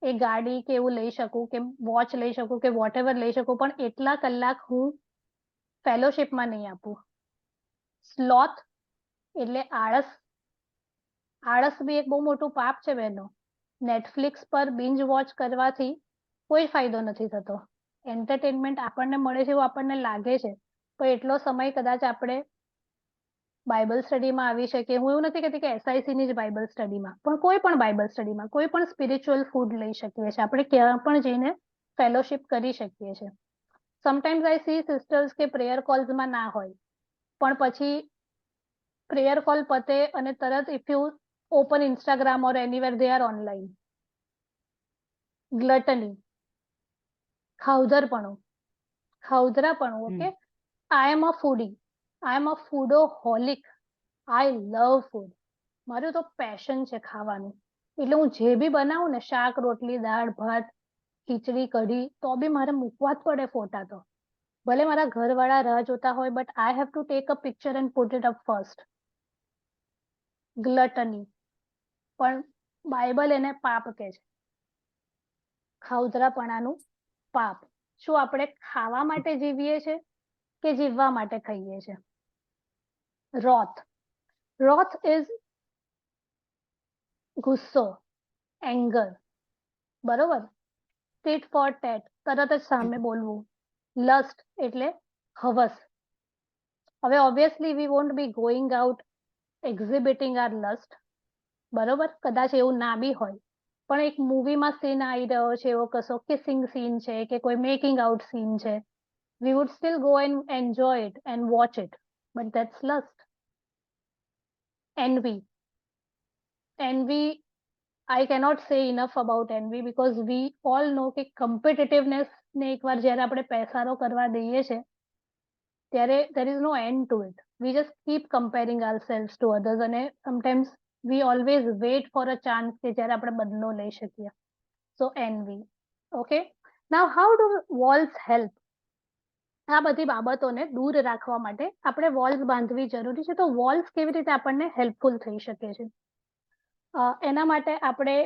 એ ગાડી કે એવું લઈ શકું, કે વોચ લઈ શકું, કે whatever લઈ શકું, પણ એટલા કલાક હું ફેલોશિપમાં નહીં આપું. સ્લોથ એટલે આળસ. આળસ બી એક બહુ મોટું પાપ છે બહેનો. નેટફ્લિક્સ પર બિંજ વોચ કરવાથી કોઈ ફાયદો નથી થતો. એન્ટરટેનમેન્ટ આપણને મળે છે એવું આપણને લાગે છે, પણ એટલો સમય કદાચ આપણે બાઇબલ સ્ટડીમાં આવી શકીએ. હું એવું નથી કહેતી કે એસઆઈસીની જ બાઇબલ સ્ટડીમાં, પણ કોઈ પણ બાઇબલ સ્ટડીમાં કોઈ પણ સ્પિરિચ્યુઅલ ફૂડ લઈ શકીએ છીએ આપણે, ક્યાં પણ જઈને ફેલોશિપ કરી શકીએ છીએ. સમટાઈમ્સ આઈ સી સિસ્ટર્સ કે પ્રેયર કોલ્સમાં ના હોય, પણ પછી પ્રેયર કોલ પતે અને તરત if you open Instagram or anywhere they are online. Gluttony, ખાઉધરાપણું. Okay, I am a foodie, I am a foodoholic, I love food. મારું તો પેશન છે ખાવાનું, એટલે હું જે બી બનાવું ને, શાક, રોટલી, દાળ, ભાત, ખીચડી, કઢી, તો બી મારે મૂકવા જ પડે ફોટા. તો ભલે મારા ઘરવાળા રાહ જોતા હોય, but I have to take a picture and put it up first. Gluttony, પણ બાઇબલ એને પાપ કહે છે, ખાઉધરાપણાનું પાપ. શું આપણે ખાવા માટે જીવીએ છીએ કે જીવવા માટે ખાઈએ છીએ? રોથ, રોથ ઇઝ ગુસ્સો, એંગર. બરોબર, ટીટ ફોર ટેટ, તરત જ સામે બોલવું. લસ્ટ એટલે હવસ. હવે obviously we won't be going out exhibiting our lust, બરોબર, કદાચ એવું ના બી હોય, પણ એક મૂવીમાં સીન આવી રહ્યો છે એવો કશો, કિસિંગ સીન છે કે કોઈ મેકિંગ આઉટ સીન છે, we would still go and enjoy it and watch it, but that's lust. Envy, I cannot say enough about envy, because we all know કે competitiveness ને એકવાર જ્યારે આપણે પેસારો કરવા દઈએ છે ત્યારે there is no end to it. We just keep comparing ourselves to others, and sometimes we always wait for a chance કે જ્યારે આપણે બદલો લઈ શકીએ. So envy. Okay, now how do walls help? આ બધી બાબતોને દૂર રાખવા માટે આપણે વોલ્સ બાંધવી જરૂરી છે. તો વોલ્સ કેવી રીતે આપણને હેલ્પફુલ થઈ શકે છે? એના માટે આપણે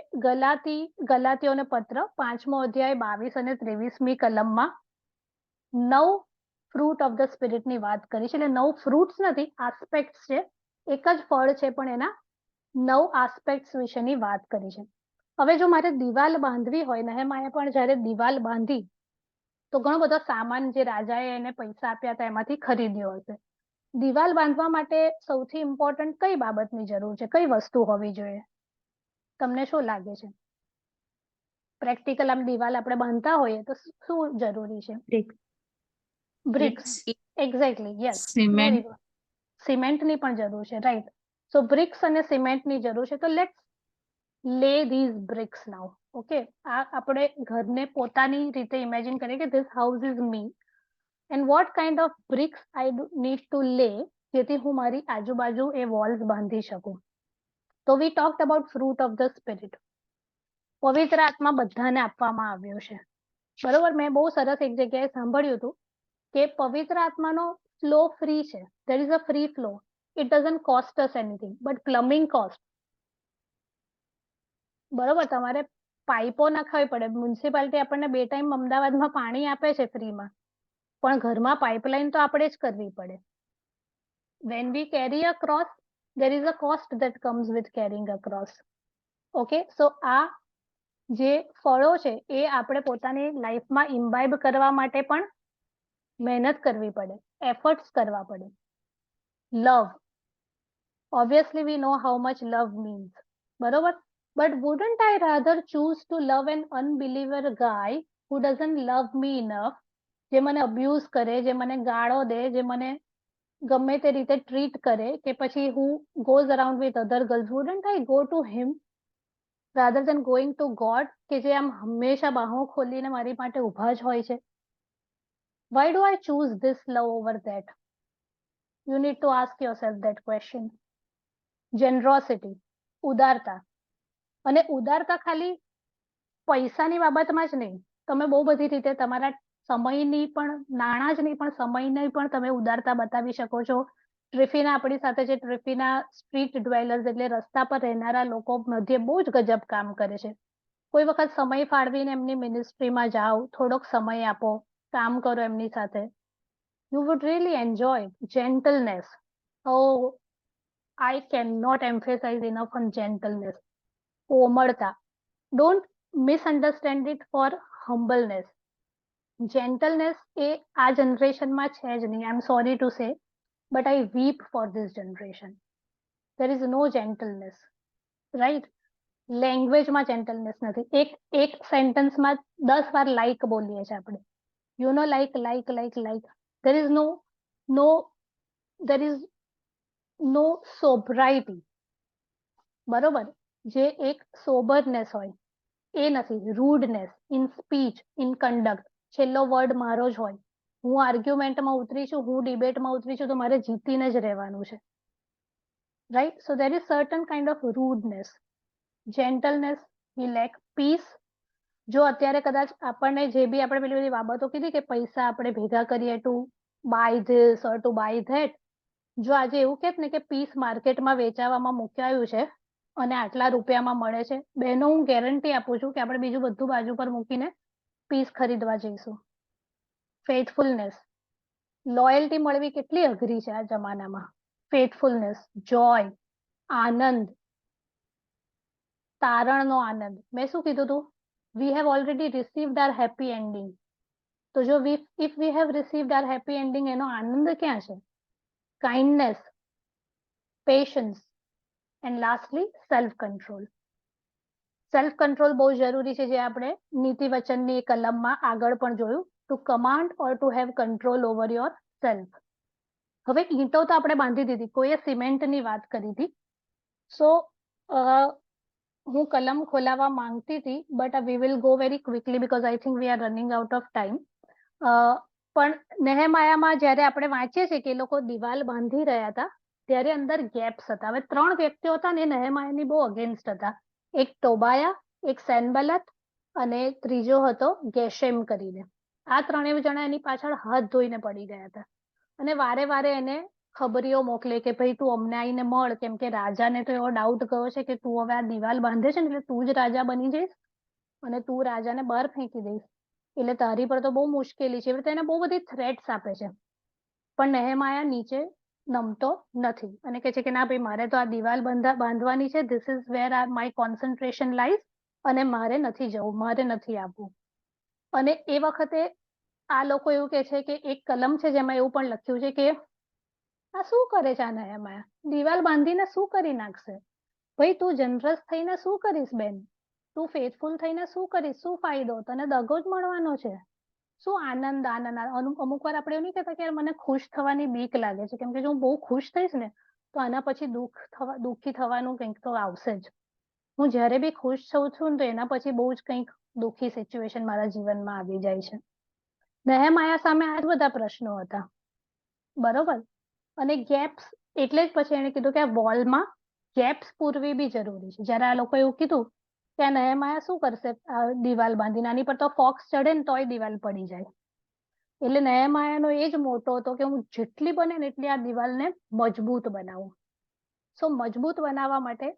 ગલાતીઓને પત્ર 5મો અધ્યાય 22 અને 23મી કલમમાં 9 ફ્રૂટ ઓફ ધ સ્પિરિટની વાત કરી છે. એટલે 9 ફ્રૂટ્સ નથી, આસ્પેક્ટ્સ છે. એક જ ફળ છે, પણ એના 9 આસ્પેક્ટ્સ વિશેની વાત કરી છે. હવે જો મારે દિવાલ બાંધવી હોય, નેહેમાયા પણ જ્યારે દિવાલ બાંધી તો ઘણો બધો સામાન જે રાજાએ એને પૈસા આપ્યા હતા એમાંથી ખરીદ્યો હશે. દિવાલ બાંધવા માટે સૌથી ઇમ્પોર્ટન્ટ કઈ બાબતની જરૂર છે, કઈ વસ્તુ હોવી જોઈએ? તમને શું લાગે છે? પ્રેક્ટિકલ આમ દિવાલ આપણે બાંધતા હોઈએ તો શું જરૂરી છે? Bricks. Exactly, yes, very good. સિમેન્ટની પણ જરૂર છે, રાઈટ? સો બ્રિક્સ અને સિમેન્ટની જરૂર છે. તો લેટ્સ લે ધીઝ બ્રિક્સ નાઉ. ઓકે, આ આપણે ઘરને પોતાની રીતે ઇમેજિન કરીએ કે this house is me and what kind of BRICS I need to લે, જેથી હું મારી આજુબાજુ એ વોલ્સ બાંધી શકું. તો we talked about fruit of the spirit. પવિત્ર આત્મા બધાને આપવામાં આવ્યો છે, બરોબર? મેં બહુ સરસ એક જગ્યાએ સાંભળ્યું હતું કે પવિત્ર આત્માનો ફ્લો ફ્રી છે. There is a free flow. It doesn't cost us anything, but plumbing cost. બરોબર, તમારે પાઇપો નખાવી પડે. મ્યુનિસિપાલિટી આપણને 2 ટાઈમ અમદાવાદમાં પાણી આપે છે ફ્રીમાં, પણ ઘરમાં પાઇપલાઇન તો આપણે જ કરવી પડે. when we carry a cross, there is a cost that comes with carrying a cross. Okay, so આ જે ફળો છે એ આપણે પોતાની લાઈફમાં ઇમ્બાઇબ કરવા માટે પણ મહેનત કરવી પડે, એફર્ટ્સ કરવા પડે. લવ, obviously we know how much love means, બરોબર? but wouldn't I rather choose to love an unbeliever guy who doesn't love me enough, જે મને અબ્યુઝ કરે, જે મને ગાળો દે, જે મને ગમે તે રીતે ટ્રીટ કરે, કે પછી who goes around with other girls, wouldn't I go to him rather than going to God, કે જે આમ હંમેશા બાહો ખોલીને મારી માટે ઊભા જ હોય છે? Why do I choose this love over that? You need to ask yourself that question. Generosity, ઉદારતા. અને ઉદારતા ખાલી પૈસાની બાબતમાં જ નહીં, તમે બહુ બધી રીતે તમારા સમયની પણ, નાણાં જ નહીં પણ સમયની પણ તમે ઉદારતા બતાવી શકો છો. ટ્રિફીના આપણી સાથે છે, ટ્રિફીના સ્ટ્રીટ ડ્વેલર્સ એટલે રસ્તા પર રહેનારા લોકો મધ્યે બહુ જ ગજબ કામ કરે છે. કોઈ વખત સમય ફાળવીને એમની મિનિસ્ટ્રીમાં જાઓ, થોડોક સમય આપો, કામ કરો એમની સાથે. You would really enjoy gentleness. Oh, I cannot emphasize enough on gentleness. કોમળતા. Don't misunderstand it for humbleness. Gentleness એ આ જનરેશનમાં છે જ નહીં. I'm sorry to say, but I weep for this generation. There is no gentleness, right? લેંગ્વેજમાં જેન્ટલનેસ નથી. એક સેન્ટેન્સમાં 10 વાર like બોલીએ છીએ આપણે. You know like like like like. there is no sobriety, બરોબર? જે એક સોબરનેસ હોય એ નથી. રૂડનેસ ઇન સ્પીચ, ઇન કન્ડક્ટ. છેલ્લો વર્ડ મારો જ હોય. હું આર્ગ્યુમેન્ટમાં ઉતરી છું, હું ડિબેટમાં ઉતરી છું, તો મારે જીતીને જ રહેવાનું છે, right? So there is certain kind of rudeness. Gentleness, we lack peace. જો અત્યારે કદાચ આપણને જે બી આપણે પેલી બધી બાબતો કીધી કે પૈસા આપણે ભેગા કરીએ to buy this or to buy that, જો આજે એવું કહેત ને કે પીસ માર્કેટમાં વેચાવામાં મુકાયું છે અને આટલા રૂપિયામાં મળે છે, બહેનો હું ગેરંટી આપું છું કે આપણે બીજું બધું બાજુ પર મૂકીને પીસ ખરીદવા જઈશું. ફેથફુલનેસ, લોયલ્ટી મળવી કેટલી અઘરી છે આ જમાનામાં. ફેથફુલનેસ, જોય, આનંદ, તારણનો આનંદ. મેં શું કીધું હતું? We have already received are happy ending. તો જો if we have received are happy ending, એનો આનંદ ક્યાં છે? Kindness, patience and lastly self control. Self control બહુ જરૂરી છે, જે આપણે નીતિ વચનની કલમમાં આગળ પણ જોયું. To command or to have control over yourself. હવે ઈંટો તો આપણે બાંધી દીધી, કોઈએ સિમેન્ટની વાત કરી હતી. સો હું કલમ ખોલાવવા માંગતી હતી, but we will go very quickly because I think we are running out of time. પણ નેહેમાયામાં જ્યારે આપણે વાંચીએ છીએ કે એ લોકો દિવાલ બાંધી રહ્યા હતા, ત્યારે અંદર ગેપ્સ હતા. હવે 3 વ્યક્તિઓ હતા ને, નેહેમાયાની બહુ અગેન્સ્ટ હતા. એક ટોબાયા, એક સેનબલત અને ત્રીજો હતો ગેશેમ કરીને. આ 3 જણા એની પાછળ હાથ ધોઈને પડી ગયા હતા અને વારે વારે એને ખબરીઓ મોકલે કે ભાઈ તું અમને આવીને મળ, કેમ કે રાજાને તો એવો ડાઉટ ગયો છે કે તું હવે આ દિવાલ બાંધે છે ને એટલે તું જ રાજા બની જઈશ અને તું રાજાને બહાર ફેંકી દઈશ, એટલે તારી પર તો બહુ મુશ્કેલી છે. તેને બહુ બધી થ્રેટ્સ આપે છે, પણ નેહેમાયા નીચે નમતો નથી અને કહે છે કે ના ભાઈ, મારે તો આ દિવાલ બાંધવાની છે. This is wear my concentration lies અને મારે નથી જવું, મારે નથી આવવું. અને એ વખતે આ લોકો એવું કહે છે કે એક કલમ છે જેમાં એવું પણ લખ્યું છે કે આ શું કરે છે આ નેહેમાયા, દિવાલ બાંધીને શું કરી નાખશે? ભાઈ તું જનરસ થઈને શું કરીશ બેન? તું ફેથફુલ થઈને શું કરીશ? શું ફાયદો? તને દગો જ મળવાનો છે. શું આનંદ આનંદ અમુક વાર આપણે એવું નહીં કહેતા કે યાર મને ખુશ થવાની બીક લાગે છે, કેમ કે જો હું બહુ ખુશ થઈશ ને તો આના પછી દુઃખી થવાનું કંઈક તો આવશે જ. હું જ્યારે બી ખુશ થઉં છું ને તો એના પછી બહુ જ કંઈક દુઃખી સિચ્યુએશન મારા જીવનમાં આવી જાય છે. નહેમાયા સામે આ જ બધા પ્રશ્નો હતા, બરોબર. અને ગેપ્સ એટલે જ પછી એને કીધું કે આ વોલમાં ગેપ્સ પૂરવી બી જરૂરી છે. જ્યારે આ લોકો એવું કીધું કે આ નહેમાયા શું કરશે આ દિવાલ બાંધીને, આની પર તો ફોક્સ ચડે ને તોય દિવાલ પડી જાય. એટલે નહેમાયાનો એ જ મોટો હતો કે હું જેટલી બને ને એટલી આ દિવાલને મજબૂત બનાવું. સો મજબૂત બનાવવા માટે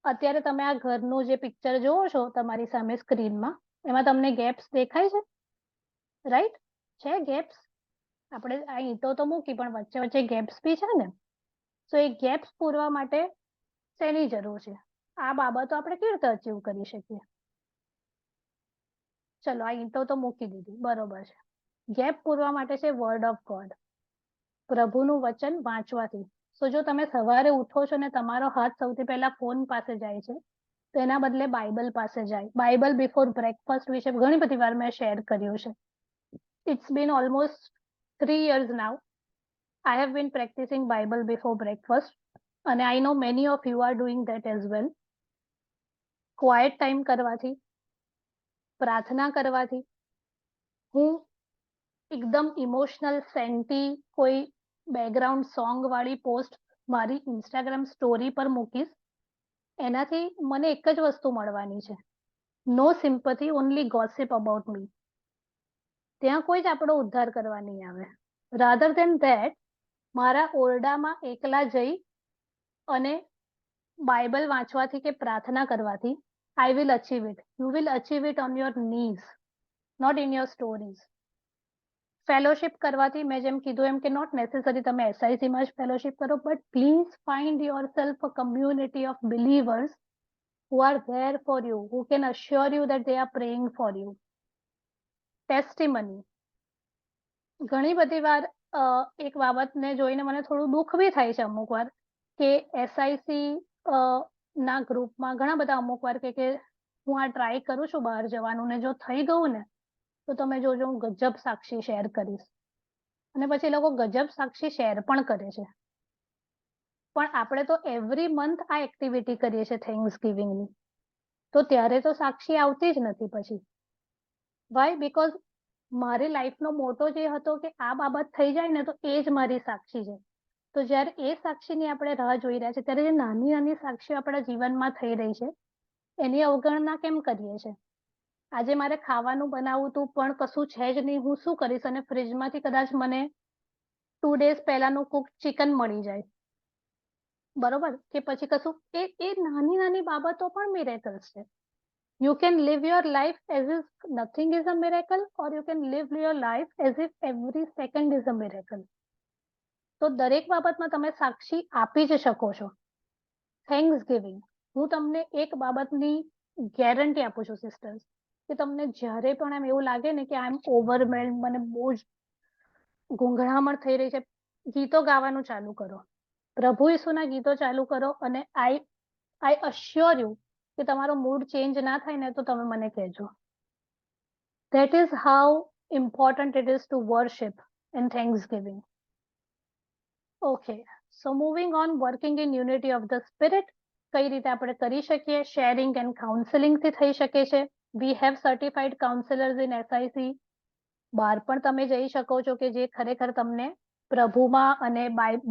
અત્યારે તમે આ ઘરનું જે પિક્ચર જોવો છો તમારી સામે સ્ક્રીનમાં, એમાં તમને ગેપ્સ દેખાય છે, રાઈટ? છે ગેપ્સ? આપણે આ ઈંટો તો મૂકી પણ વચ્ચે વચ્ચે ગેપ્સ બી છે ને. સો એ ગેપ્સ પૂરવા માટે શેની જરૂર છે? આ બાબતો આપણે કેવી રીતે અચીવ કરી શકીએ? ચલો આ ઈંટો તો મૂકી દીધી, બરોબર છે. ગેપ પૂરવા માટે છે વર્ડ ઓફ ગોડ, પ્રભુનું વચન વાંચવાથી. સો જો તમે સવારે ઉઠો છો ને તમારો હાથ સૌથી પહેલા ફોન પાસે જાય છે તો એના બદલે બાઇબલ પાસે જાય. બાઇબલ બિફોર બ્રેકફાસ્ટ વિશે ઘણી બધી વાર મેં શેર કર્યું છે. It's been almost 3 years now I have been practicing Bible before breakfast, and I know many of you are doing that as well. Quiet time કરવાથી, પ્રાર્થના કરવાથી, હું એકદમ ઇમોશનલ સેન્ટી કોઈ બેકગ્રાઉન્ડ સોંગ વાળી પોસ્ટ મારી ઇન્સ્ટાગ્રામ સ્ટોરી પર મૂકીશ, એનાથી મને એક જ વસ્તુ મળવાની છે, no sympathy, only gossip about me. ત્યાં કોઈ જ આપણો ઉદ્ધાર કરવા નહીં આવે. રાધર દેન ધેટ મારા ઓરડામાં એકલા જઈ અને બાઇબલ વાંચવાથી કે પ્રાર્થના કરવાથી I will achieve it. You will achieve it on your knees, not in your stories. Fellowship કરવાથી મેં જેમ કીધું એમ કે નોટ નેસેસરી તમે એસઆઈસીમાં જ ફેલોશિપ કરો, but please find yourself a community of believers who are there for you, who can assure you that they are praying for you. ટેસ્ટિમની. ઘણી બધી વાર એક બાબતને જોઈને મને થોડું દુઃખ બી થાય છે અમુક વાર કે એસઆઈસી ના ગ્રુપમાં ઘણા બધા અમુક વાર કે હું આ ટ્રાય કરું છું બહાર જવાનું ને જો થઈ ગયું ને તો તમે જોજો હું ગજબ સાક્ષી શેર કરીશ. અને પછી લોકો ગજબ સાક્ષી શેર પણ કરે છે. પણ આપણે તો એવરી મંથ આ એક્ટિવિટી કરીએ છીએ થેન્ક્સ ગિવિંગની, તો ત્યારે તો સાક્ષી આવતી જ નથી પછી. વાય? બીકોઝ મારી લાઈફનો મોટો જે હતો કે આ બાબત થઈ જાય ને તો એ જ મારી સાક્ષી છે. તો જ્યારે એ સાક્ષીની આપણે રાહ જોઈ રહ્યા છે ત્યારે જે નાની નાની સાક્ષીઓ આપણા જીવનમાં થઈ રહી છે એની અવગણના કેમ કરીએ છીએ? આજે મારે ખાવાનું બનાવવું હતું પણ કશું છે જ નહીં, હું શું કરીશ? અને ફ્રીજમાંથી કદાચ મને 2 days પહેલાનું કુક ચિકન મળી જાય, બરોબર, કે પછી કશું એ નાની નાની બાબતો પણ મિરેકલ્સ છે. You can live your life as if nothing is a miracle, or you can live your life as if every second is a miracle. તો દરેક બાબતમાં તમે સાક્ષી આપી જ શકો છો. Thanks giving. હું તમને એક બાબતની ગેરંટી આપું છું સિસ્ટર્સ, કે તમને જ્યારે પણ એમ એવું લાગે ને કે આઈ એમ ઓવરવેલ્ડ, મને બહુ જ ગુંગળામણ થઈ રહી છે, ગીતો ગાવાનું ચાલુ કરો, પ્રભુ ઈસુના ગીતો ચાલુ કરો, અને આઈ અશ્યોર યુ કે તમારો મૂડ ચેન્જ ના થાય ને તો તમે મને કહેજો. That is how important it is to worship and thanksgiving. Okay, so moving on, working in unity of the spirit. કઈ રીતે આપણે કરી શકીએ? શેરિંગ એન્ડ કાઉન્સેલિંગ થી થઈ શકે છે. We have certified counselors in SIC. બહાર પણ તમે જઈ શકો છો કે જે ખરેખર તમને પ્રભુમાં અને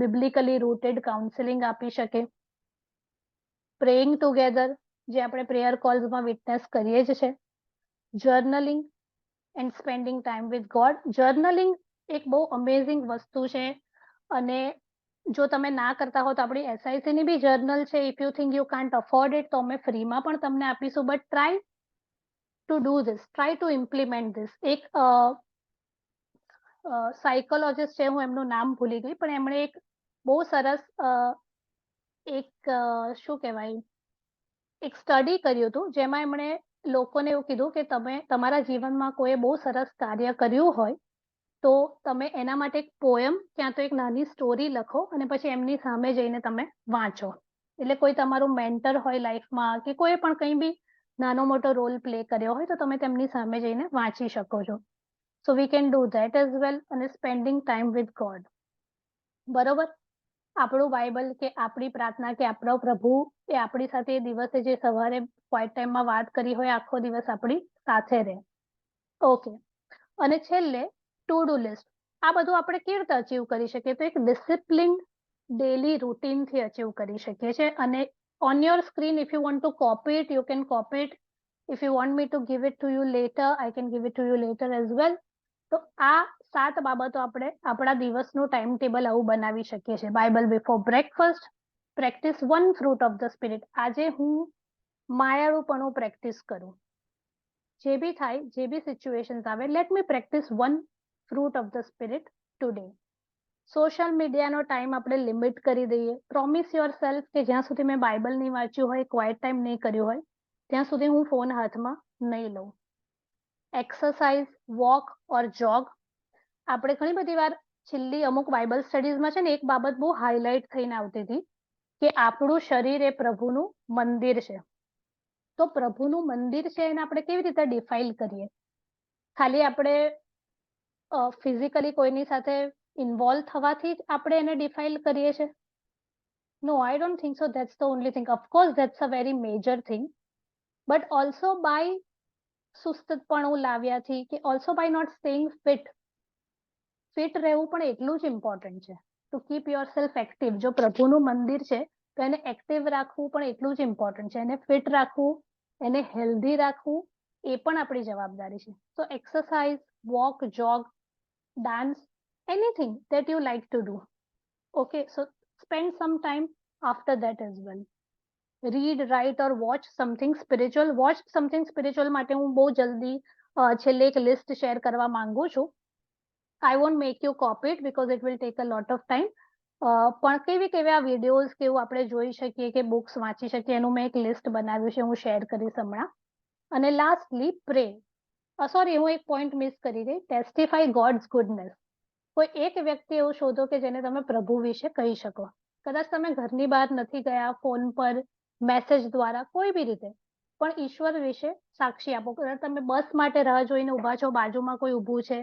બિબ્લિકલી રૂટેડ કાઉન્સેલિંગ આપી શકે. પ્રેઇંગ ટુગેધર, જે આપણે પ્રેયર કોલ્સમાં વિટનેસ કરીએ જ છે. Journaling and spending time with God. Journaling એક બહુ અમેઝિંગ વસ્તુ છે, અને જો તમે ના કરતા હો તો આપણી એસઆઈસી ની બી જર્નલ છે. If you think you can't afford it તો અમે ફ્રીમાં પણ તમને આપીશું, but try to do this, try to implement this. એક સાયકોલોજીસ્ટ છે, હું એમનું નામ ભૂલી ગઈ, પણ એમણે એક બહુ સરસ એક શું કહેવાય એક સ્ટડી કર્યું હતું જેમાં એમણે લોકોને એવું કીધું કે તમે તમારા જીવનમાં કોઈ બહુ સરસ કાર્ય કર્યું હોય તો તમે એના માટે એક પોયમ ક્યાં તો એક નાની સ્ટોરી લખો અને પછી એમની સામે જઈને તમે વાંચો. એટલે કોઈ તમારું મેન્ટર હોય લાઈફમાં કે કોઈ પણ કંઈ બી નાનો મોટો રોલ પ્લે કર્યો હોય તો તમે તેમની સામે જઈને વાંચી શકો છો. So we can do that as well. અને spending time with God. બરોબર, આપણું બાઇબલ કે આપણી પ્રાર્થના કે આપણો પ્રભુ એ આપણી સાથે એ દિવસે જે સવારે ક્વાઇટ ટાઈમમાં વાત કરી હોય આખો દિવસ આપણી સાથે રહે. ઓકે, અને છેલ્લે ટુ ડુ લિસ્ટ. આ બધું આપણે કેવી રીતે અચીવ કરી શકીએ? તો એક ડિસિપ્લિન ડેલી રૂટીનથી અચીવ કરી શકીએ છીએ. અને on your screen, if you want to copy it, you can copy it. If you want me to give it to you later, I can give it to you later as well. તો આ 7 બાબતો આપણે આપણા દિવસનું time table આવું બનાવી શકીએ છીએ. Bible before breakfast, practice 1 fruit of the spirit. આજે હું માયાળુપણું પ્રેક્ટિસ કરું. જે બી થાય, જે બી સિચ્યુએશન્સ આવે, let me practice 1 fruit of the spirit today. Social મીડિયાનો ટાઈમ આપણે લિમિટ કરી દઈએ. પ્રોમિસ યોર સેલ્ફ કે જ્યાં સુધી મેં બાઇબલ નહીં વાંચ્યું હોય, ક્વાઇટ ટાઈમ નહીં કર્યું હોય, ત્યાં સુધી હું ફોન હાથમાં નહીં લઉં. એક્સરસાઇઝ, વોક ઓર જોગ. આપણે ઘણી બધી વાર છેલ્લી અમુક બાઇબલ સ્ટડીઝમાં છે ને એક બાબત બહુ હાઇલાઇટ થઈને આવતી હતી કે આપણું શરીર એ પ્રભુનું મંદિર છે. તો પ્રભુનું મંદિર છે એને આપણે કેવી રીતે ડિફાઇન કરીએ? ખાલી આપણે ફિઝિકલી કોઈની સાથે ઇન્વોલ્વ થવાથી જ આપણે એને ડિફાઇન કરીએ છીએ? No, I don't think so. That's the only thing. Of course that's a very major thing, but also by સુસ્તપણું લાવ્યાથી કે also by not staying fit. Fit રહેવું પણ એટલું જ ઇમ્પોર્ટન્ટ છે. To keep yourself active. જો પ્રભુનું મંદિર છે તો એને એક્ટિવ રાખવું પણ એટલું જ ઇમ્પોર્ટન્ટ છે. એને ફિટ રાખવું, એને હેલ્ધી રાખવું એ પણ આપણી જવાબદારી છે. તો એક્સરસાઇઝ, વોક, જોગ, dance, anything that you like to do. Okay, so spend some time after that as well. Read, write or watch something spiritual. Watch something spiritual માટે હું બહુ જલ્દી છેલ્લે એક લિસ્ટ શેર કરવા માંગુ છું. I won't make you copy it because it will take a lot of time. પણ કેવા વિડીયોઝ કેવું આપણે જોઈ શકીએ કે બુક્સ વાંચી શકીએ એનું મેં એક લિસ્ટ બનાવ્યું છે, હું શેર કરીશ હમણાં. અને લાસ્ટલી પ્રે. સોરી, હું એક પોઈન્ટ મિસ કરી ગઈ. ટેસ્ટિફાઈ ગોડ્સ ગુડનેસ. કોઈ એક વ્યક્તિ એવું શોધો કે જેને તમે પ્રભુ વિશે કહી શકો. કદાચ તમે ઘરની બહાર નથી ગયા, ફોન પર, મેસેજ દ્વારા, કોઈ બી રીતે, પણ ઈશ્વર વિશે સાક્ષી આપો. કદાચ તમે બસ માટે રાહ જોઈને ઊભા છો, બાજુમાં કોઈ ઊભું છે,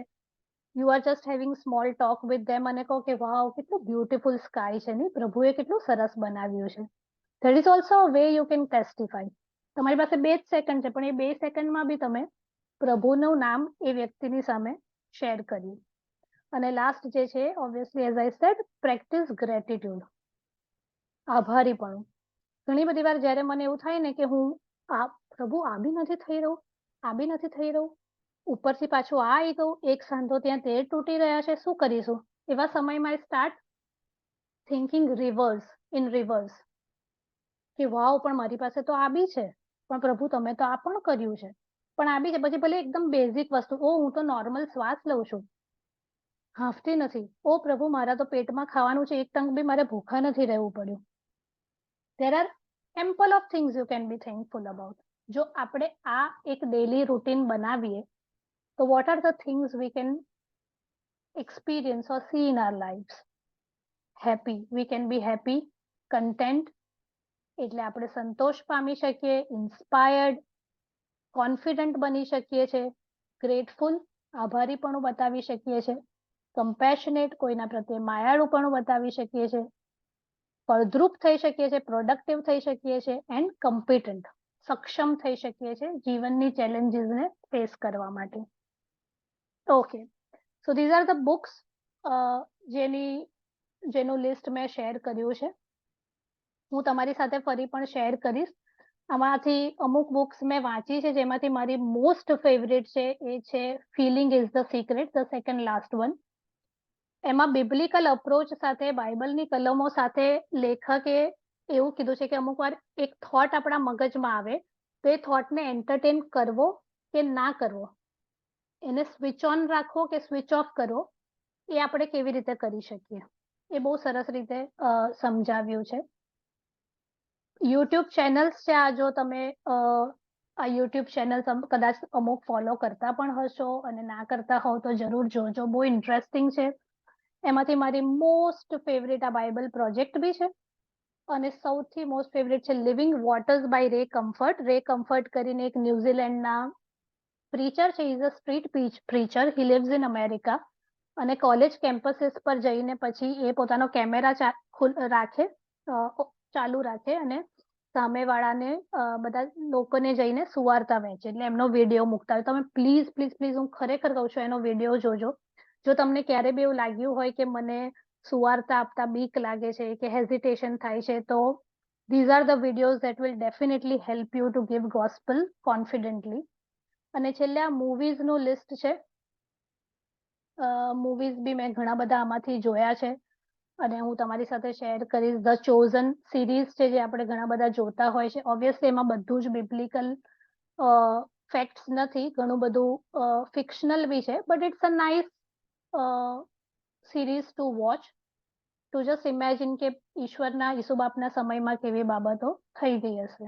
you are just having small talk with them અને કહો કે વાવ, કેટલું બ્યુટીફુલ સ્કાય છે ને, પ્રભુએ કેટલું સરસ બનાવ્યું છે. That is also a way you can testify. તમારી પાસે 2 જ સેકન્ડ છે, પણ એ 2 સેકન્ડમાં બી તમે પ્રભુનું નામ એ વ્યક્તિની સામે શેર કર્યું. અને લાસ્ટ જે છે, obviously as I said, practice gratitude. આભારીપણું. ઘણી બધી વાર જ્યારે મને એવું થાય ને કે હું પ્રભુ આ બી નથી થઈ રહ્યું, આ બી નથી થઈ રહ્યું, ઉપરથી પાછું આ આવી ગયું, એક સાંધો ત્યાં તેર તૂટી રહ્યા છે, શું કરીશું? એવા સમયમાં સ્ટાર્ટ થિંકિંગ ઇન રિવર્સ કે વાવ, પણ મારી પાસે તો આ બી છે, પણ પ્રભુ તમે તો આ પણ કર્યું છે, પણ આ બી છે. પછી ભલે એકદમ બેઝિક વસ્તુ, ઓ હું તો નોર્મલ શ્વાસ લઉં છું, હાંફતી નથી. ઓ પ્રભુ, મારા તો પેટમાં ખાવાનું છે, એક ટંક બી મારે ભૂખા નથી રહેવું પડ્યું. There are ample of things you can be thankful about. જો આપણે આ એક ડેલી રૂટીન બનાવીએ તો what are the things we can experience or see in our lives? Happy, we can be happy, content, એટલે આપણે સંતોષ પામી શકીએ, ઇન્સ્પાયર્ડ, કોન્ફિડન્ટ બની શકીએ છે, ગ્રેટફુલ, આભારીપણું બતાવી શકીએ છે, કમ્પેશનેટ, કોઈના પ્રત્યે માયાળુપણું બતાવી શકીએ છે, ફળદ્રુપ થઈ શકીએ છે, પ્રોડક્ટિવ થઈ શકીએ છે, એન્ડ કમ્પિટન્ટ, સક્ષમ થઈ શકીએ છે જીવનની ચેલેન્જીસને ફેસ કરવા માટે. Okay, so these are the books જેનું લિસ્ટ મેં શેર કર્યું છે. હું તમારી સાથે ફરી પણ શેર કરીશ. આમાંથી અમુક બુક્સ મેં વાંચી છે, જેમાંથી મારી મોસ્ટ ફેવરેટ છે એ છે feeling is the secret, the second last one. એમાં બિબ્લિકલ અપ્રોચ સાથે, બાઇબલની કલમો સાથે લેખકે એવું કીધું છે કે અમુક વાર એક થોટ આપણા મગજમાં આવે તો એ થોટને એન્ટરટેન કરવો કે ના કરવો, એને સ્વિચ ઓન રાખવો કે સ્વિચ ઓફ કરવો, એ આપણે કેવી રીતે કરી શકીએ, એ બહુ સરસ રીતે સમજાવ્યું છે. યુટ્યુબ ચેનલ્સ છે આ, જો તમે આ યુટ્યુબ ચેનલ કદાચ અમુક ફોલો કરતા પણ હશો અને ના કરતા હોવ તો જરૂર જોજો, બહુ ઇન્ટરેસ્ટિંગ છે. એમાંથી મારી મોસ્ટ ફેવરેટ આ બાઇબલ પ્રોજેક્ટ બી છે, અને સૌથી મોસ્ટ ફેવરેટ છે living waters by Ray Comfort. Ray Comfort કરીને એક ન્યુઝીલેન્ડના પ્રીચર છે, is a street preacher, he lives in America, અને કોલેજ કેમ્પસીસ પર જઈને પછી એ પોતાનો કેમેરા ચાલુ રાખે અને સામેવાળાને બધા લોકોને જઈને સુવાર્તા વહેંચે, એટલે એમનો વિડીયો મૂકતા હોય. તમે પ્લીઝ પ્લીઝ પ્લીઝ, હું ખરેખર કહું છું, એનો વિડીયો જોજો. જો તમને ક્યારે બી એવું લાગ્યું હોય કે મને સુવાર્તા આપતા બીક લાગે છે કે હેઝિટેશન થાય છે, તો these are the videos that will definitely help you to give gospel confidently. અને છેલ્લે આ મૂવીઝનું લિસ્ટ છે. મૂવીઝ બી મેં ઘણા બધા આમાંથી જોયા છે અને હું તમારી સાથે શેર કરીશ. ધ ચોઝન સિરીઝ છે, જે આપણે ઘણા બધા જોતા હોય છે. ઓબ્વિયસલી એમાં બધું જ બિબ્લિકલ ફેક્ટ્સ નથી, ઘણું બધું ફિક્શનલ બી છે, but it's a nice series to watch, to just imagine કે ઈશ્વરના ઈસુબાપના સમયમાં કેવી બાબતો થઈ ગઈ હશે.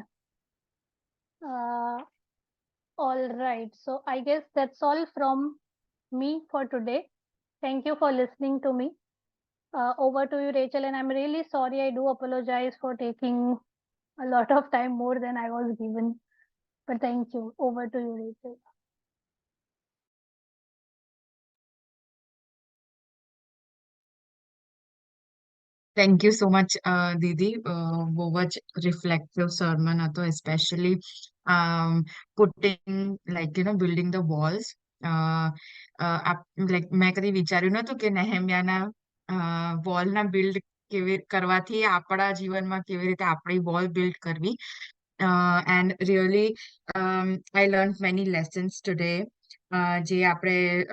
All right, so I guess that's all from me for today. Thank you for listening to me. Over to you, Rachel, and I'm really sorry. I do apologize for taking a lot of time more than I was given. But thank you. Over to you, Rachel. Thank you so much દીદી. બહુ જ reflective sermon હતો, especially putting building the walls. મેં કદી વિચાર્યું નતું કે નેહેમ્યાના વોલના build કેવી કરવાથી આપણા જીવનમાં કેવી રીતે આપણી વોલ બિલ્ડ કરવી. And really I learn many lessons today, જે આપણે